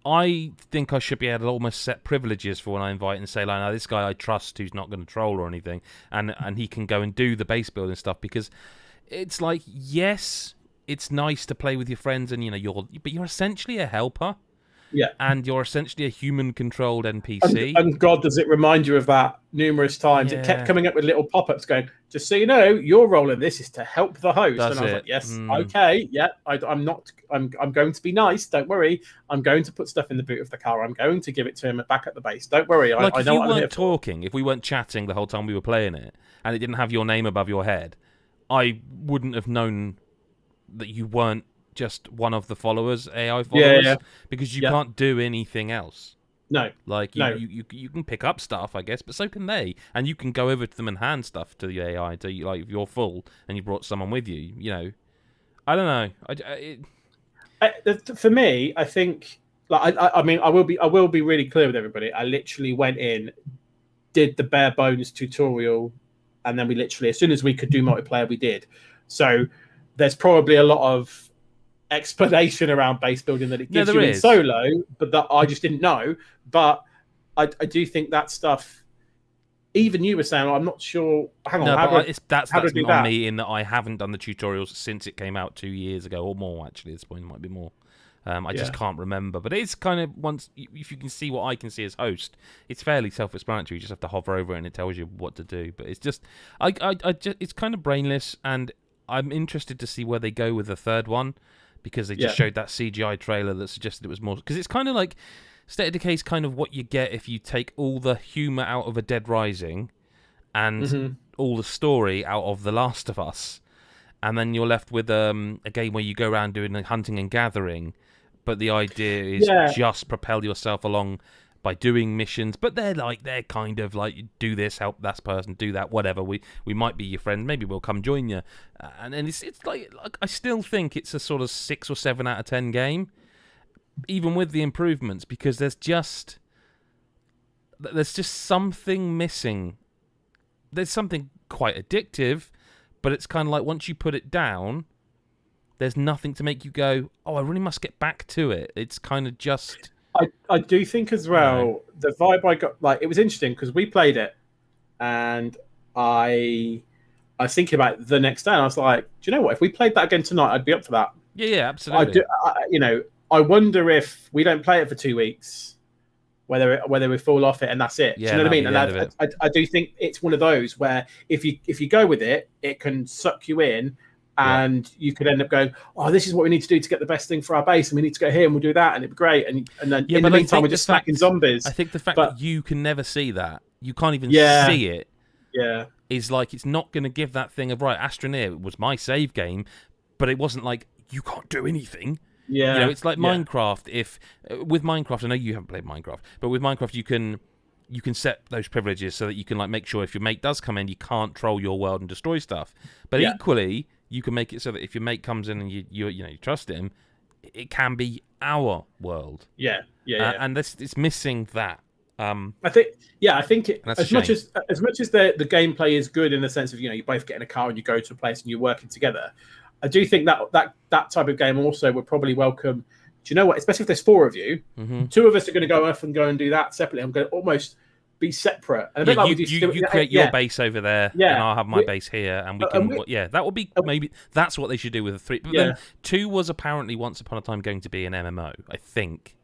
Speaker 1: I think I should be able to almost set privileges for when I invite and say, like, no, this guy I trust who's not going to troll or anything, and he can go and do the base building stuff, because it's like, yes, it's nice to play with your friends, and but you're essentially a helper.
Speaker 2: Yeah.
Speaker 1: And you're essentially a human-controlled NPC.
Speaker 2: And God, does it remind you of that numerous times? Yeah. It kept coming up with little pop-ups going, just so you know, your role in this is to help the host.
Speaker 1: Does
Speaker 2: and I was like, yes, okay, yeah, I'm going to be nice, don't worry. I'm going to put stuff in the boot of the car. I'm going to give it to him back at the base. Don't worry.
Speaker 1: Like,
Speaker 2: I know
Speaker 1: if you weren't talking, if we weren't chatting the whole time we were playing it, and it didn't have your name above your head, I wouldn't have known that you weren't just one of the followers, AI followers, because you can't do anything else.
Speaker 2: No.
Speaker 1: Like, you can pick up stuff, I guess, but so can they. And you can go over to them and hand stuff to the AI, like, if you're full and you brought someone with you, I don't know.
Speaker 2: For me, I think, like, I mean, I will be really clear with everybody. I literally went in, did the bare bones tutorial, and then we literally, as soon as we could do multiplayer, we did. So there's probably a lot of explanation around base building that it gives you in solo, but that I just didn't know. But I do think that stuff, even you were saying, I'm not sure. Hang on,
Speaker 1: that's on me, in that I haven't done the tutorials since it came out 2 years ago, or more, actually. At this point, it might be more. I just can't remember. But it's kind of, once, if you can see what I can see as host, it's fairly self-explanatory. You just have to hover over it and it tells you what to do. But it's just, it's kind of brainless, and I'm interested to see where they go with the third one, because they just showed that CGI trailer that suggested it was more... Because it's kind of like... State of Decay is kind of what you get if you take all the humour out of a Dead Rising and all the story out of The Last of Us. And then you're left with a game where you go around doing hunting and gathering, but the idea is just propel yourself along by doing missions, but they're kind of like, do this, help that person, do that, whatever. We might be your friend, maybe we'll come join you, and it's like I still think it's a sort of 6 or 7 out of 10 game, even with the improvements, because there's just something missing. There's something quite addictive, but it's kind of like, once you put it down, there's nothing to make you go, oh, I really must get back to it. It's kind of just...
Speaker 2: I do think as well, the vibe I got, like, it was interesting because we played it, and I was thinking about it the next day, and I was like, do you know what? If we played that again tonight, I'd be up for that.
Speaker 1: Yeah, absolutely.
Speaker 2: I wonder if we don't play it for 2 weeks, whether we fall off it and that's it.
Speaker 1: Yeah,
Speaker 2: do you know what I mean? And I do think it's one of those where if you go with it, it can suck you in. And you could end up going, oh, this is what we need to do to get the best thing for our base, and we need to go here and we'll do that, and it'd be great. And then in the meantime, we're just smacking zombies.
Speaker 1: I think the fact that you can never see that, you can't even see it, is like, it's not going to give that thing of, right, Astroneer was my save game, but it wasn't like, you can't do anything.
Speaker 2: Yeah.
Speaker 1: It's like Minecraft. With Minecraft, I know you haven't played Minecraft, but with Minecraft, you can set those privileges so that you can, like, make sure if your mate does come in, you can't troll your world and destroy stuff. But equally, you can make it so that if your mate comes in and you trust him, it can be our world. And it's missing that.
Speaker 2: I think it, as much as the gameplay is good in the sense of, you both get in a car and you go to a place and you're working together. I do think that type of game also would probably welcome. Do you know what? Especially if there's 4 of you, 2 of us are going to go off and go and do that separately. I'm going to almost be separate. And a bit like
Speaker 1: you create your base over there, and I'll have my base here, and we can. That would be maybe that's what they should do with the 3. But then 2 was apparently once upon a time going to be an MMO, I think.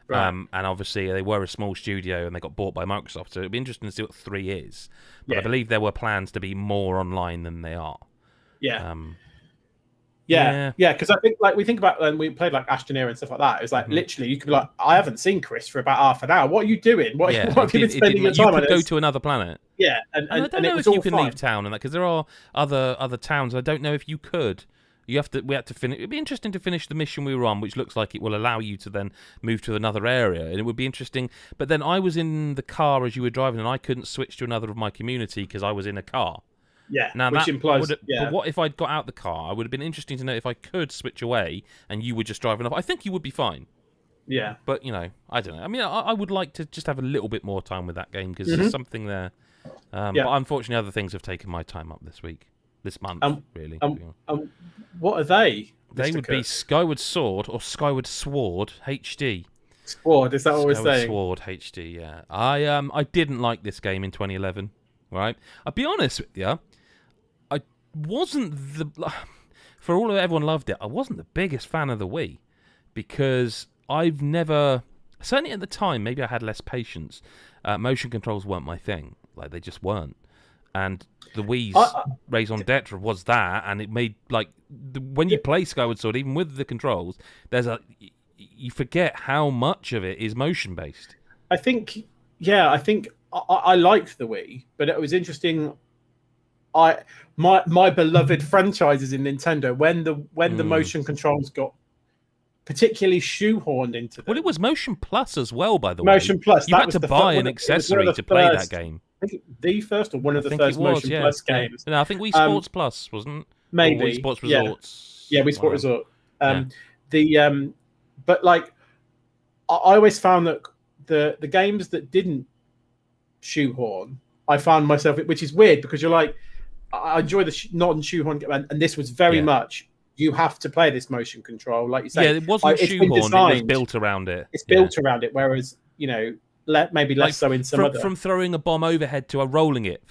Speaker 1: Right. And obviously they were a small studio and they got bought by Microsoft, so it'd be interesting to see what 3 is. But I believe there were plans to be more online than they are. Because I think, like, we think about when we played like Astroneer and stuff like that, it was like literally you could be like, I haven't seen Chris for about half an hour. What are you doing? What have you been spending your time on? You could go to another planet.
Speaker 2: Yeah,
Speaker 1: and I don't know if you can leave town and that, because there are other towns. I don't know if you could. We had to finish. It'd be interesting to finish the mission we were on, which looks like it will allow you to then move to another area, and it would be interesting. But then I was in the car as you were driving, and I couldn't switch to another of my community because I was in a car.
Speaker 2: Yeah,
Speaker 1: now,
Speaker 2: which implies.
Speaker 1: But what if I'd got out the car? I would have been interesting to know if I could switch away and you were just driving off. I think you would be fine.
Speaker 2: Yeah.
Speaker 1: But, I don't know. I mean, I would like to just have a little bit more time with that game because there's something there. But unfortunately, other things have taken my time up this month, really.
Speaker 2: What are they?
Speaker 1: They would be Skyward Sword or Skyward Sword HD.
Speaker 2: Sword, is that what we're saying?
Speaker 1: Skyward Sword HD, yeah. I didn't like this game in 2011, right? I'll be honest with you, I wasn't for all of everyone loved it, I wasn't the biggest fan of the Wii because I've never, certainly at the time, maybe I had less patience. Motion controls weren't my thing, like they just weren't. And the Wii's raison d'etre was that, and it made when you play Skyward Sword, even with the controls, you forget how much of it is motion based.
Speaker 2: I think I liked the Wii, but it was interesting. My beloved franchises in Nintendo, when the motion controls got particularly shoehorned into them.
Speaker 1: Well, it was Motion Plus as well, by the way.
Speaker 2: Motion Plus.
Speaker 1: You had to buy an accessory to play that game.
Speaker 2: I think the first or one of the first Motion Plus games.
Speaker 1: No, I think Wii Sports Plus, wasn't it?
Speaker 2: Maybe.
Speaker 1: Or Wii Sports Resorts.
Speaker 2: Yeah, Wii Sports Resort. But I always found that the games that didn't shoehorn, I found myself, which is weird because you're like, I enjoy the non-shoehorn, and this was very much, you have to play this motion control, like you say.
Speaker 1: Yeah, it wasn't shoehorned, it was built around it.
Speaker 2: It's built around it, whereas, maybe less so in some other. From
Speaker 1: throwing a bomb overhead to rolling it,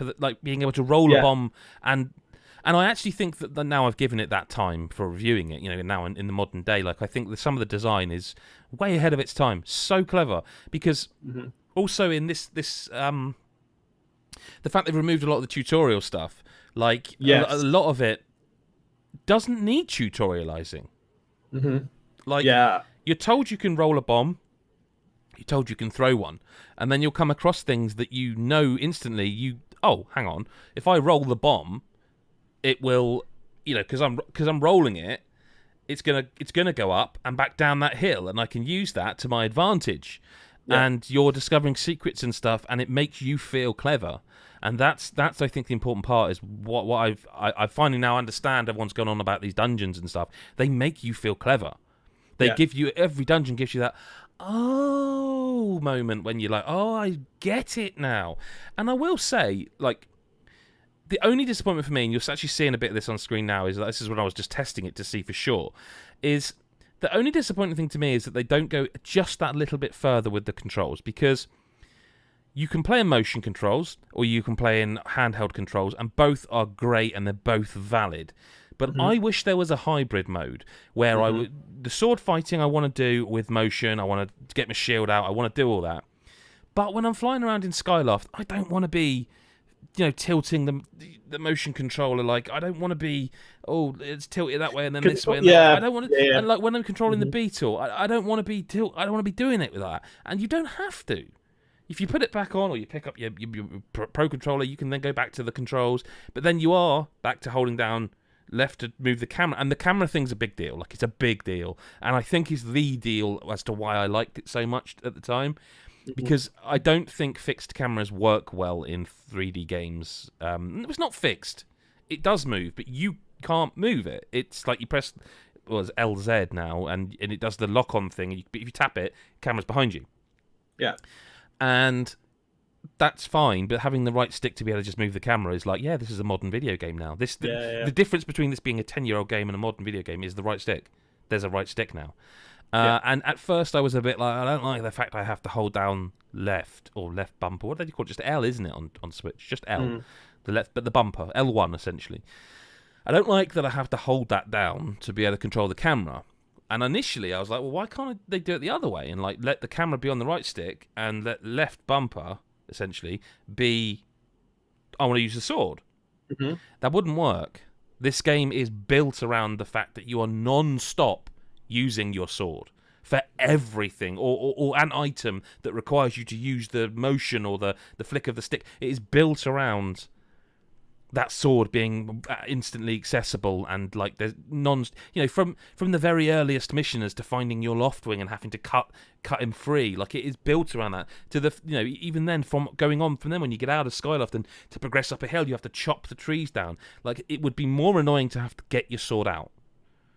Speaker 1: being able to roll a bomb, and I actually think that now I've given it that time for reviewing it, now in the modern day, I think that some of the design is way ahead of its time. So clever, because also in this the fact they've removed a lot of the tutorial stuff, a lot of it doesn't need tutorializing. You're told you can roll a bomb, you're told you can throw one, and then you'll come across things that instantly. Hang on, if I roll the bomb, it will, because I'm rolling it, it's gonna go up and back down that hill, and I can use that to my advantage. Yeah. And you're discovering secrets and stuff, and it makes you feel clever. And that's I think the important part is what I finally now understand. Everyone's gone on about these dungeons and stuff. They make you feel clever. They give you, every dungeon gives you that moment when you're like, I get it now. And I will say, the only disappointment for me, and you're actually seeing a bit of this on screen now, is that this is when I was just testing it to see for sure, is the only disappointing thing to me is that they don't go just that little bit further with the controls, because you can play in motion controls or you can play in handheld controls, and both are great and they're both valid. But I wish there was a hybrid mode where the sword fighting I want to do with motion, I want to get my shield out, I want to do all that. But when I'm flying around in Skyloft, I don't want to be tilting the motion controller. I don't want to be, it's tilted that way and then this way. And I don't want to. Yeah. And when I'm controlling the Beetle, I don't want to be I don't want to be doing it with that. And you don't have to. If you put it back on, or you pick up your Pro controller, you can then go back to the controls. But then you are back to holding down left to move the camera. And the camera thing's a big deal. It's a big deal, and I think is the deal as to why I liked it so much at the time. Because I don't think fixed cameras work well in 3D games. It's not fixed. It does move, but you can't move it. It's like you press it's LZ now, and it does the lock-on thing. But if you tap it, camera's behind you.
Speaker 2: Yeah.
Speaker 1: And that's fine, but having the right stick to be able to just move the camera is this is a modern video game now. The difference between this being a 10-year-old game and a modern video game is the right stick. There's a right stick now. And at first I was a bit I don't like the fact I have to hold down left or left bumper. What do you call it? Just L, isn't it, on Switch? Just L. The left, but the bumper, L1 essentially. I don't like that I have to hold that down to be able to control the camera. And initially I was like, well, why can't they do it the other way and let the camera be on the right stick and let left bumper essentially be, I want to use the sword. That wouldn't work. This game is built around the fact that you are non-stop using your sword for everything, or an item that requires you to use the motion or the flick of the stick. It is built around that sword being instantly accessible, and there's from the very earliest missioners to finding your Loftwing and having to cut him free. It is built around that to the even then from then when you get out of Skyloft and to progress up a hill, you have to chop the trees down. It would be more annoying to have to get your sword out.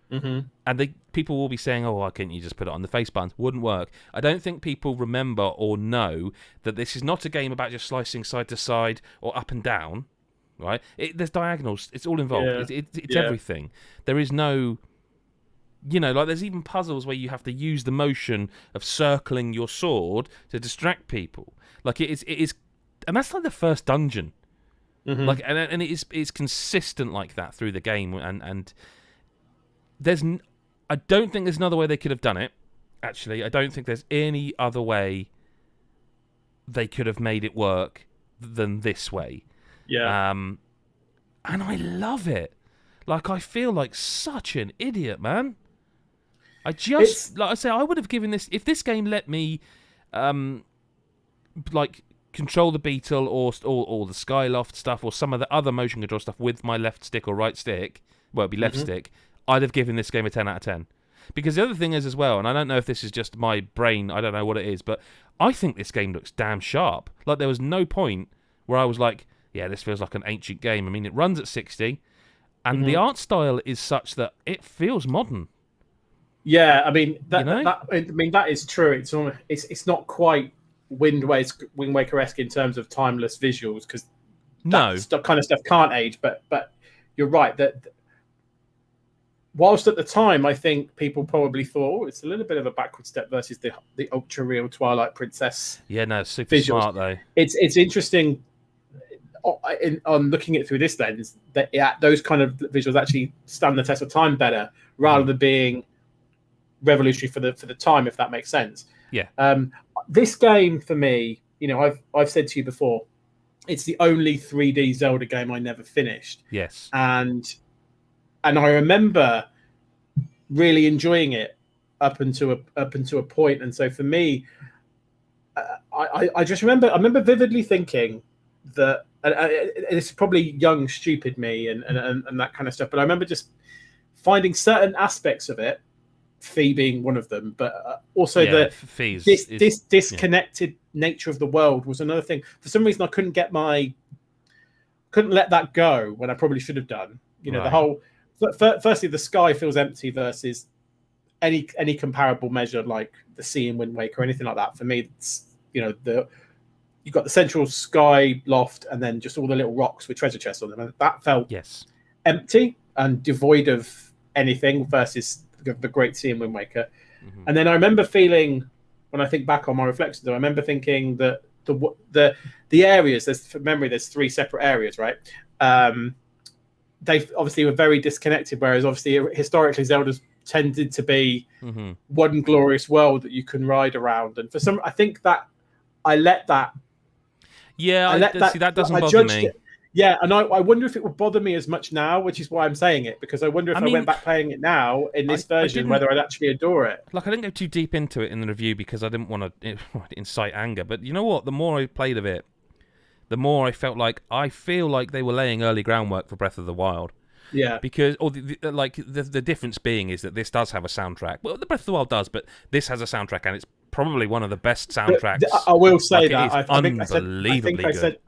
Speaker 1: And people will be saying, "Oh, why can't you just put it on the face buttons?" Wouldn't work. I don't think people remember or know that this is not a game about just slicing side to side or up and down, right? There's diagonals. It's all involved. It's everything. There is no, like there's even puzzles where you have to use the motion of circling your sword to distract people. Like it is, and that's like the first dungeon. Like, and it's consistent like that through the game, and I don't think there's another way they could have done it. Actually, I don't think there's any other way they could have made it work than this way.
Speaker 2: Yeah.
Speaker 1: And I love it. Like, I feel like such an idiot, man. Like I say, I would have given this, if this game let me, like, control the beetle or the Skyloft stuff or some of the other motion control stuff with my left stick or right stick, well, it'd be left stick, I'd have given this game a 10 out of 10. Because the other thing is as well, and I don't know if this is just my brain, I don't know what it is, but I think this game looks damn sharp. Like, there was no point where I was like, yeah, this feels like an ancient game. I mean, it runs at 60, and the art style is such that it feels modern.
Speaker 2: Yeah, I mean, that is true. It's not quite Wind Waker-esque in terms of timeless visuals, because that kind of stuff can't age, but you're right that whilst at the time I think people probably thought it's a little bit of a backward step versus the ultra real Twilight Princess.
Speaker 1: Yeah, no, super visuals. Smart though.
Speaker 2: It's interesting on looking at it through this lens that those kind of visuals actually stand the test of time better rather than being revolutionary for the time, if that makes sense.
Speaker 1: Yeah.
Speaker 2: This game for me, I've said to you before, it's the only 3D Zelda game I never finished.
Speaker 1: Yes.
Speaker 2: And I remember really enjoying it up until a point. And so for me, I just remember vividly thinking that, and it's probably young, stupid me and that kind of stuff, but I remember just finding certain aspects of it, Fee being one of them, but also this disconnected nature of the world was another thing. For some reason, I couldn't let that go when I probably should have done. The whole. Firstly, the sky feels empty versus any comparable measure like the sea in Wind Waker or anything like that. For me, it's, you've got the central sky loft and then just all the little rocks with treasure chests on them. And that felt empty and devoid of anything versus the Great Sea in Wind Waker. And then I remember feeling, when I think back on my reflections, I remember thinking that the areas, there's 3 separate areas, right? They obviously were very disconnected, whereas obviously historically Zelda's tended to be one glorious world that you can ride around. And I think that I let that.
Speaker 1: Yeah, that doesn't bother me.
Speaker 2: Yeah, and I wonder if it would bother me as much now, which is why I'm saying it, because I wonder if I went back playing it now in this version, whether I'd actually adore it.
Speaker 1: Like, I didn't go too deep into it in the review because I didn't want to incite anger. But you know what? The more I played of it, the more I feel like they were laying early groundwork for Breath of the Wild.
Speaker 2: Yeah.
Speaker 1: Because, the difference being is that this does have a soundtrack. Well, the Breath of the Wild does, but this has a soundtrack, and it's probably one of the best soundtracks.
Speaker 2: I will say that.
Speaker 1: I think
Speaker 2: I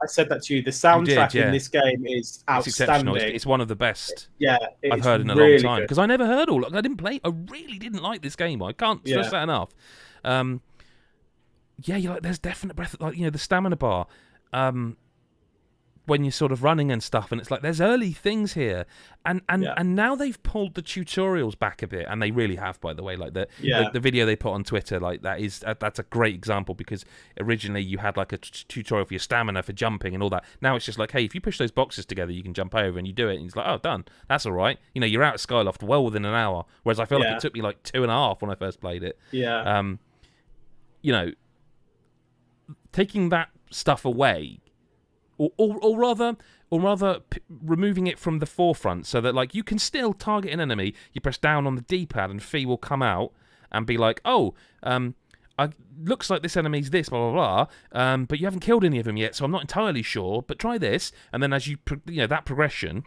Speaker 2: said that to you. The soundtrack in this game is outstanding.
Speaker 1: It's one of the best
Speaker 2: I've
Speaker 1: heard in a long time. Because I never heard all. I really didn't like this game. I can't stress that enough. There's definite breath. The stamina bar. When you're sort of running and stuff, and it's like there's early things here, and now they've pulled the tutorials back a bit, and they really have, by the way. Like the video they put on Twitter, like that's a great example, because originally you had like a tutorial for your stamina for jumping and all that. Now it's just like, hey, if you push those boxes together, you can jump over, and you do it, and it's like, oh, done. That's all right. You're out of Skyloft well within an hour, whereas I feel like it took me like 2.5 when I first played it.
Speaker 2: Yeah.
Speaker 1: Taking that stuff away. Or rather, removing it from the forefront, so that like you can still target an enemy. You press down on the D-pad, and Fee will come out and be like, "Oh, looks like this enemy's this, blah blah blah. But you haven't killed any of them yet, so I'm not entirely sure. But try this." And then as you that progression,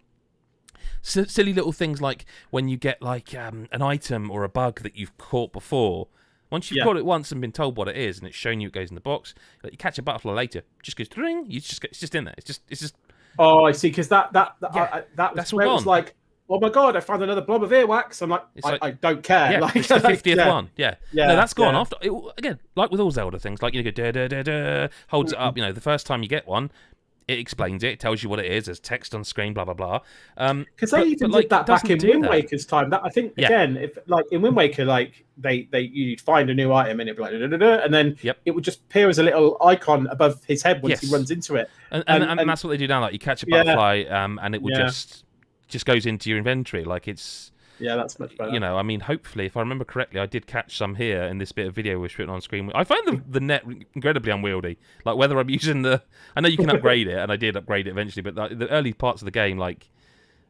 Speaker 1: silly little things like when you get like an item or a bug that you've caught before. Once you've caught it once and been told what it is, and it's shown you it goes in the box, you catch a butterfly later, it just goes ring. It's just in there. It's just.
Speaker 2: Oh, I see. Because that
Speaker 1: that's
Speaker 2: where
Speaker 1: all
Speaker 2: it was
Speaker 1: gone.
Speaker 2: like oh my god, I found another blob of earwax. I'm like, I don't care.
Speaker 1: Yeah,
Speaker 2: like,
Speaker 1: it's the 50th one. Yeah.
Speaker 2: Yeah.
Speaker 1: No, that's gone after. Again, like with all Zelda things, like you go, da, da, da, da, holds it up. You know, the first time you get one, it explains it. It tells you what it is. There's text on screen, blah, blah, blah.
Speaker 2: Because they even did that back in Wind Waker's time. That I think, again, if like in Wind Waker, like you'd find a new item and it'd be like, da, da, da, and then it would just appear as a little icon above his head once he runs into it.
Speaker 1: And that's what they do now. Like you catch a butterfly, and it will just goes into your inventory. Like it's
Speaker 2: that's much better.
Speaker 1: You know, I mean, hopefully, if I remember correctly, I did catch some here in this bit of video which written on screen. I find the net incredibly unwieldy. Like whether I'm using I know you can upgrade it, and I did upgrade it eventually, but the early parts of the game, like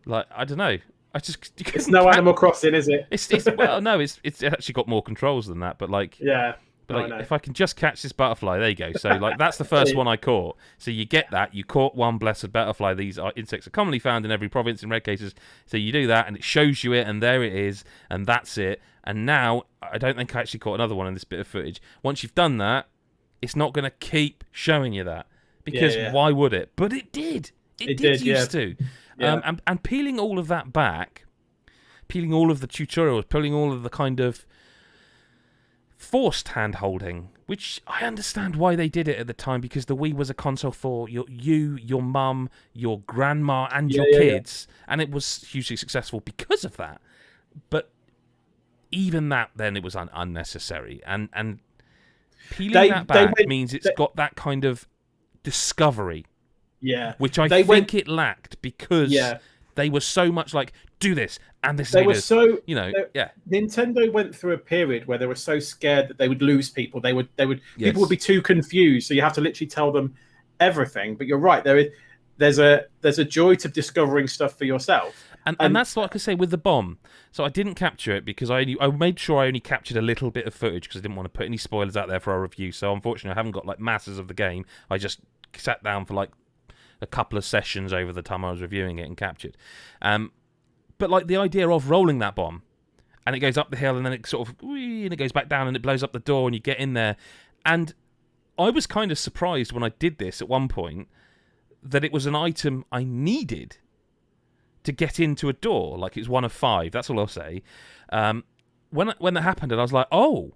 Speaker 1: I don't know.
Speaker 2: It's no Animal Crossing, is it?
Speaker 1: It's well, no, it's actually got more controls than that, but like But if I can just catch this butterfly, there you go. So like that's the first one I caught. So you get that, you caught one blessed butterfly. These insects are commonly found in every province in rare cases. So you do that, and it shows you it, and there it is, and that's it. And now I don't think I actually caught another one in this bit of footage. Once you've done that, it's not going to keep showing you that because why would it? But it did. It did used to. Yeah. And peeling all of that back, peeling all of the tutorials, peeling all of the kind of forced hand-holding, which I understand why they did it at the time, because the Wii was a console for your mum, your grandma, and your kids, and it was hugely successful because of that. But even that, then, it was unnecessary, and peeling that back means it's got that kind of discovery, which I think it lacked because they were so much like, do this, and this.
Speaker 2: They were so, Nintendo went through a period where they were so scared that they would lose people. People would be too confused, so you have to literally tell them everything. But you're right, there's a joy to discovering stuff for yourself,
Speaker 1: and that's what I could say with the bomb. So I didn't capture it because I made sure I only captured a little bit of footage because I didn't want to put any spoilers out there for our review. So unfortunately, I haven't got like masses of the game. I just sat down for like a couple of sessions over the time I was reviewing it and captured. But like the idea of rolling that bomb, and it goes up the hill, and then it sort of, and it goes back down, and it blows up the door, and you get in there. And I was kind of surprised when I did this at one point that it was an item I needed to get into a door. Like it was one of 5. That's all I'll say. When that happened, and I was like, oh,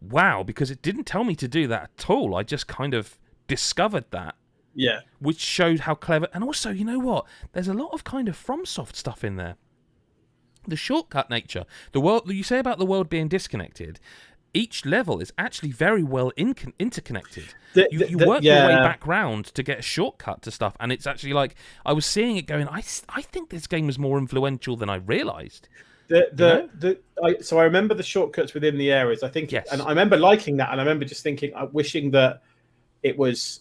Speaker 1: wow, because it didn't tell me to do that at all. I just kind of discovered that.
Speaker 2: Yeah.
Speaker 1: Which showed how clever. And also, you know what? There's a lot of kind of FromSoft stuff in there. The shortcut nature. The world you say about the world being disconnected. Each level is actually very well interconnected. You work your way back round to get a shortcut to stuff, and it's actually like I was seeing it going. I think this game was more influential than I realised.
Speaker 2: So I remember the shortcuts within the areas. I think, and I remember liking that, and I remember just thinking, wishing that it was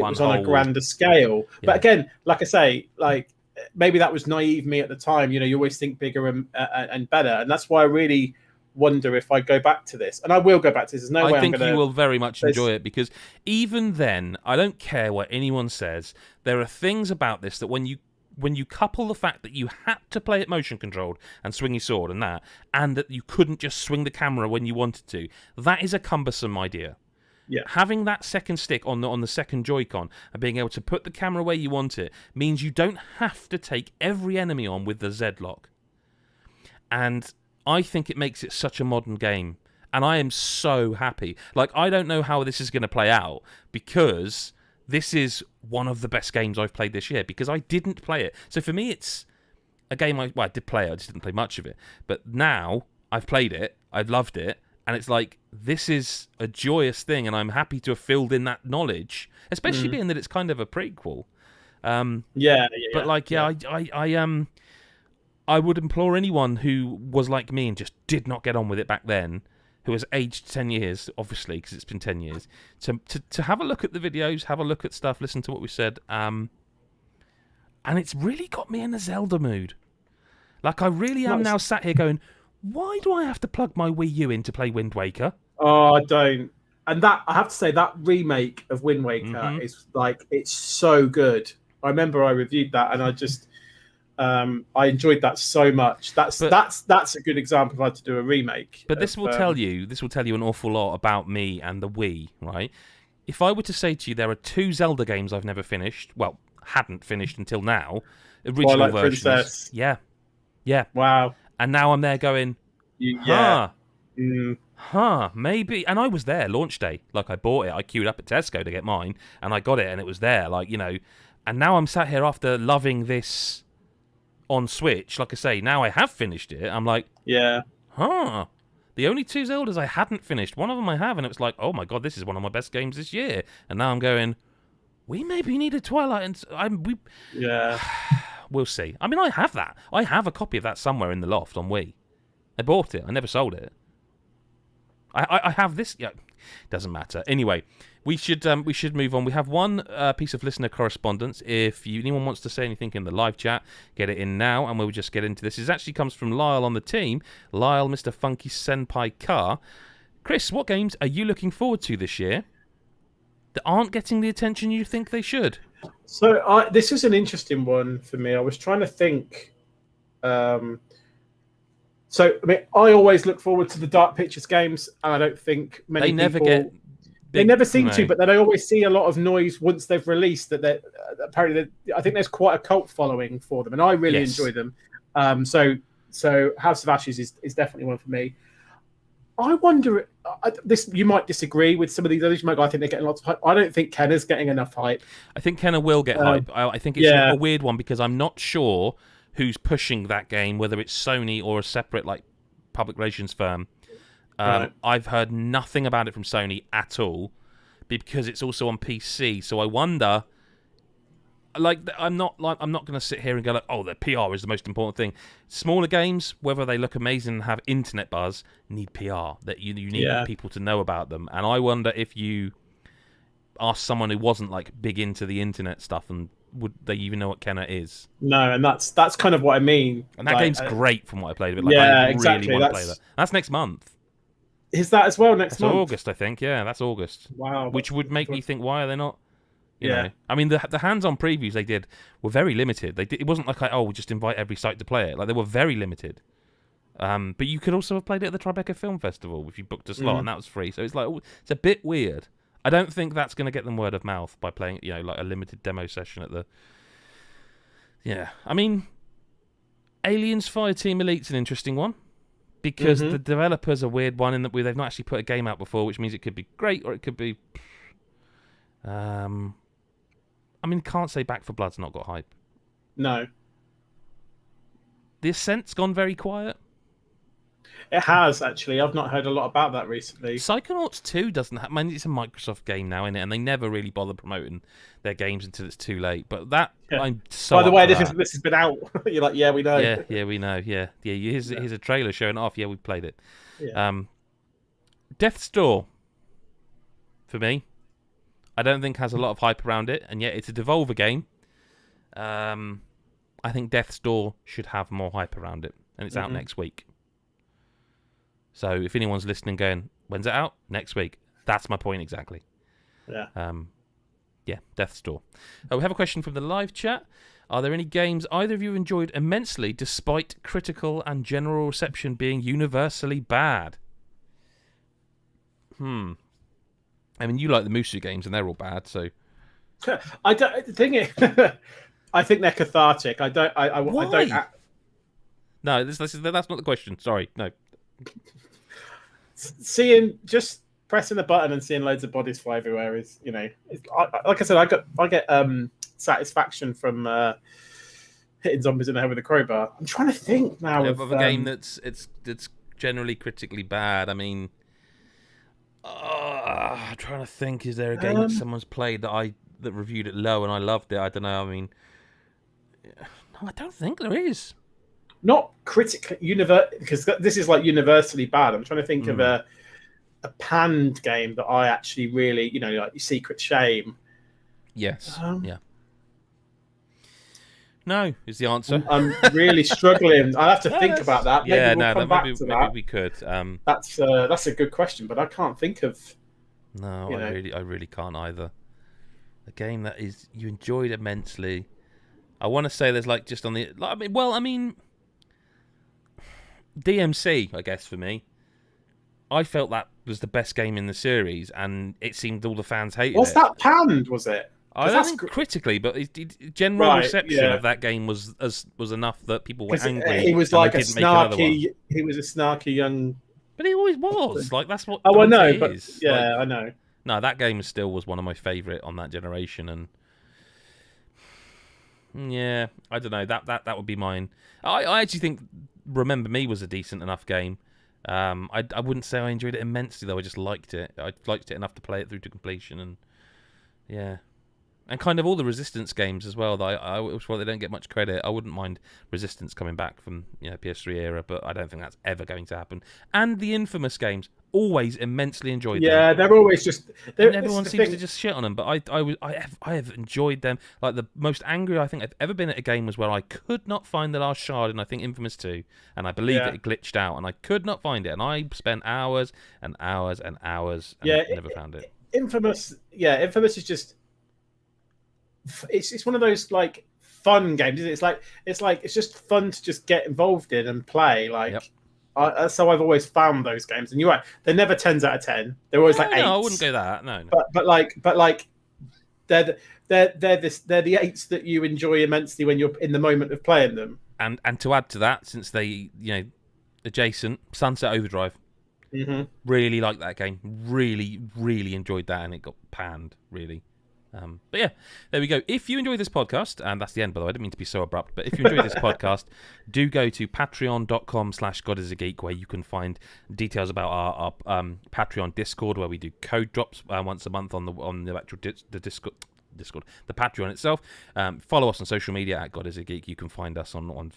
Speaker 2: on a grander scale. But again, like I say, like. Maybe that was naive me at the time. You always think bigger and better, and that's why I really wonder if I go back to this, and I will go back to this. There's no way
Speaker 1: I think you will very much enjoy it, because even then, I don't care what anyone says. There are things about this that when you couple the fact that you had to play it motion controlled and swing your sword and that you couldn't just swing the camera when you wanted to, that is a cumbersome idea.
Speaker 2: Yeah.
Speaker 1: Having that second stick on the second Joy-Con and being able to put the camera where you want it means you don't have to take every enemy on with the Z-lock. And I think it makes it such a modern game. And I am so happy. Like, I don't know how this is going to play out, because this is one of the best games I've played this year, because I didn't play it. So for me, it's a game I did play it, I just didn't play much of it. But now I've played it, I've loved it, and it's like, this is a joyous thing, and I'm happy to have filled in that knowledge, especially being that it's kind of a prequel. But like, I would implore anyone who was like me and just did not get on with it back then, who has aged 10 years, obviously, because it's been 10 years, to have a look at the videos, have a look at stuff, listen to what we said, and it's really got me in a Zelda mood. Like, I really am now sat here going, why do I have to plug my Wii U in to play Wind Waker?
Speaker 2: Oh, I don't. And that, I have to say, that remake of Wind Waker is like, it's so good. I remember I reviewed that, and I just, I enjoyed that so much. That's a good example if I had to do a remake.
Speaker 1: But this will tell you an awful lot about me and the Wii, right? If I were to say to you, there are 2 Zelda games I've never finished, well, hadn't finished until now, original versions. Princess. Yeah. Yeah.
Speaker 2: Wow.
Speaker 1: And now I'm there going,
Speaker 2: Yeah.
Speaker 1: maybe. And I was there launch day. Like, I bought it. I queued up at Tesco to get mine, and I got it, and it was there. Like, and now I'm sat here after loving this on Switch. Like I say, now I have finished it. I'm like,
Speaker 2: yeah.
Speaker 1: The only 2 Zeldas I hadn't finished, one of them I have, and it was like, oh my god, this is one of my best games this year. And now I'm going, we maybe need a Twilight, and
Speaker 2: yeah.
Speaker 1: We'll see. I mean, I have that. I have a copy of that somewhere in the loft on Wii. I bought it. I never sold it. I have this. Yeah, doesn't matter. Anyway, we should move on. We have one piece of listener correspondence. If anyone wants to say anything in the live chat, get it in now, and we'll just get into this. It actually comes from Lyle on the team. Lyle, Mr. Funky Senpai Car. Chris, what games are you looking forward to this year that aren't getting the attention you think they should?
Speaker 2: So this is an interesting one for me. I was trying to think. So, I mean, I always look forward to the Dark Pictures games, and I don't think many
Speaker 1: They never
Speaker 2: people...
Speaker 1: get...
Speaker 2: They never seem to, but then I always see a lot of noise once they've released that they're apparently... I think there's quite a cult following for them, and I really enjoy them. So House of Ashes is definitely one for me. I wonder... you might disagree with some of these others. You might go, I think they're getting lots of hype. I don't think Kenna's getting enough hype.
Speaker 1: I think Kenna will get hype. I think it's a weird one because I'm not sure who's pushing that game, whether it's Sony or a separate public relations firm.
Speaker 2: Right.
Speaker 1: I've heard nothing about it from Sony at all because it's also on PC. So I wonder, I'm not going to sit here and go oh, the PR is the most important thing. Smaller games, whether they look amazing and have internet buzz, need PR. That you need people to know about them. And I wonder if you ask someone who wasn't big into the internet stuff and would they even know what Kenna is?
Speaker 2: No, and that's kind of what I mean.
Speaker 1: And that game's great from what I played of it.
Speaker 2: Yeah,
Speaker 1: I
Speaker 2: exactly.
Speaker 1: really want to play that. That's next month.
Speaker 2: Is that as well next month?
Speaker 1: August, I think. Yeah, that's August.
Speaker 2: Wow.
Speaker 1: Which would make me think, why are they not? You
Speaker 2: Yeah.
Speaker 1: know? I mean, the hands-on previews they did were very limited. It wasn't like, we'll just invite every site to play it. They were very limited. But you could also have played it at the Tribeca Film Festival if you booked a slot, and that was free. So it's it's a bit weird. I don't think that's going to get them word of mouth by playing, a limited demo session at the... Yeah. I mean, Aliens Fireteam Elite's an interesting one because the developer's a weird one in that they've not actually put a game out before, which means it could be great or it could be... I mean, can't say Back 4 Blood's not got hype.
Speaker 2: No.
Speaker 1: The Ascent's gone very quiet.
Speaker 2: It has, actually. I've not heard a lot about that recently.
Speaker 1: Psychonauts 2 doesn't have... I mean, it's a Microsoft game now, isn't it? And they never really bother promoting their games until it's too late. But that... Yeah. I'm so
Speaker 2: By the way, this has been out. You're like, yeah, we know.
Speaker 1: Yeah, we know. Yeah. Here's a trailer showing it off. Yeah, we played it.
Speaker 2: Yeah.
Speaker 1: Death's Door, for me, I don't think has a lot of hype around it. And yet it's a Devolver game. I think Death's Door should have more hype around it. And it's out next week. So if anyone's listening going, when's it out? Next week. That's my point exactly.
Speaker 2: Yeah.
Speaker 1: Death's Door. We have a question from the live chat. Are there any games either of you enjoyed immensely despite critical and general reception being universally bad? I mean, you like the Musu games and they're all bad, so...
Speaker 2: I don't... The thing is... I think they're cathartic. I don't...
Speaker 1: Why?
Speaker 2: I don't...
Speaker 1: No, that's not the question. Sorry, no.
Speaker 2: Just pressing the button and seeing loads of bodies fly everywhere is, like I said, I get satisfaction from hitting zombies in the head with a crowbar. I'm trying to think now
Speaker 1: of a game that's generally critically bad. I mean, I'm trying to think. Is there a game that someone's played that reviewed it low and I loved it? I don't know. I mean, no, I don't think there is.
Speaker 2: Not critically because this is universally bad. I'm trying to think of a panned game that I actually really, like Secret Shame.
Speaker 1: Yes. Yeah. No is the answer.
Speaker 2: I'm really struggling. I have to think about that.
Speaker 1: Maybe we could.
Speaker 2: That's a good question, but I can't think of.
Speaker 1: No, I really can't either. A game that you enjoyed immensely. I want to say there's just on the. I mean. DMC, I guess, for me. I felt that was the best game in the series, and it seemed all the fans hated it.
Speaker 2: Was that panned, was it?
Speaker 1: I don't think critically, but general reception of that game was enough that people were angry.
Speaker 2: He was like a snarky. He was a snarky young.
Speaker 1: But he always was. Like that's what.
Speaker 2: Oh, I know. But
Speaker 1: is.
Speaker 2: Yeah, I know.
Speaker 1: No, that game still was one of my favourite on that generation, and yeah, I don't know. That would be mine. I actually think Remember Me was a decent enough game. I wouldn't say I enjoyed it immensely though. I just liked it. I liked it enough to play it through to completion, and yeah. And kind of all the Resistance games as well. That I was sure they don't get much credit. I wouldn't mind Resistance coming back from PS3 era, but I don't think that's ever going to happen. And the Infamous games, always immensely enjoyed them.
Speaker 2: Yeah, they're always just.
Speaker 1: Everyone seems to just shit on them, but I have enjoyed them. Like the most angry I think I've ever been at a game was where I could not find the last shard in I think Infamous 2, and I believe it glitched out, and I could not find it, and I spent hours and hours and hours, and never found it.
Speaker 2: Infamous is just. It's one of those like fun games. It's just fun to just get involved in and play. Like, so I've always found those games. And you're right, they're never 10s out of 10. They're always like 8s.
Speaker 1: No, I wouldn't go that. No.
Speaker 2: But like, they're the 8s that you enjoy immensely when you're in the moment of playing them.
Speaker 1: And to add to that, since they adjacent Sunset Overdrive.
Speaker 2: Mm-hmm.
Speaker 1: Really liked that game. Really, really enjoyed that, and it got panned. Really. But yeah, there we go. If you enjoy this podcast, and that's the end, by the way, I didn't mean to be so abrupt, but if you enjoy this podcast, do go to patreon.com/GodIsAGeek, where you can find details about our Patreon Discord, where we do code drops once a month on the actual Discord, the Patreon itself. Follow us on social media at GodIsAGeek. You can find us on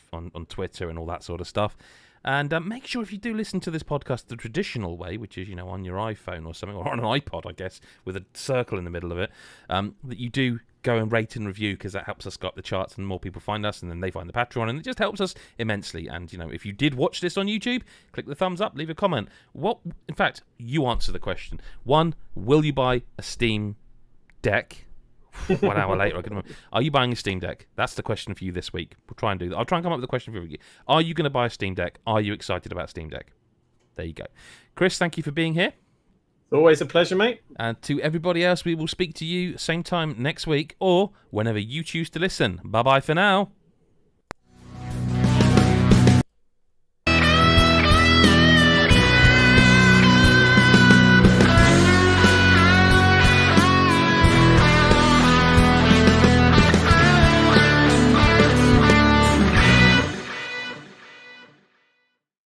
Speaker 1: Twitter and all that sort of stuff. And make sure if you do listen to this podcast the traditional way, which is, on your iPhone or something, or on an iPod, I guess, with a circle in the middle of it, that you do go and rate and review, because that helps us go up the charts and more people find us, and then they find the Patreon, and it just helps us immensely. And, if you did watch this on YouTube, click the thumbs up, leave a comment. In fact, you answer the question. 1, will you buy a Steam Deck? 1 hour later, I can remember. Are you buying a Steam Deck? That's the question for you this week. We'll try and do that. I'll try and come up with a question for you. Are you going to buy a Steam Deck? Are you excited about Steam Deck? There you go. Chris, thank you for being here.
Speaker 2: Always a pleasure, mate.
Speaker 1: And to everybody else, we will speak to you same time next week, or whenever you choose to listen. Bye-bye for now.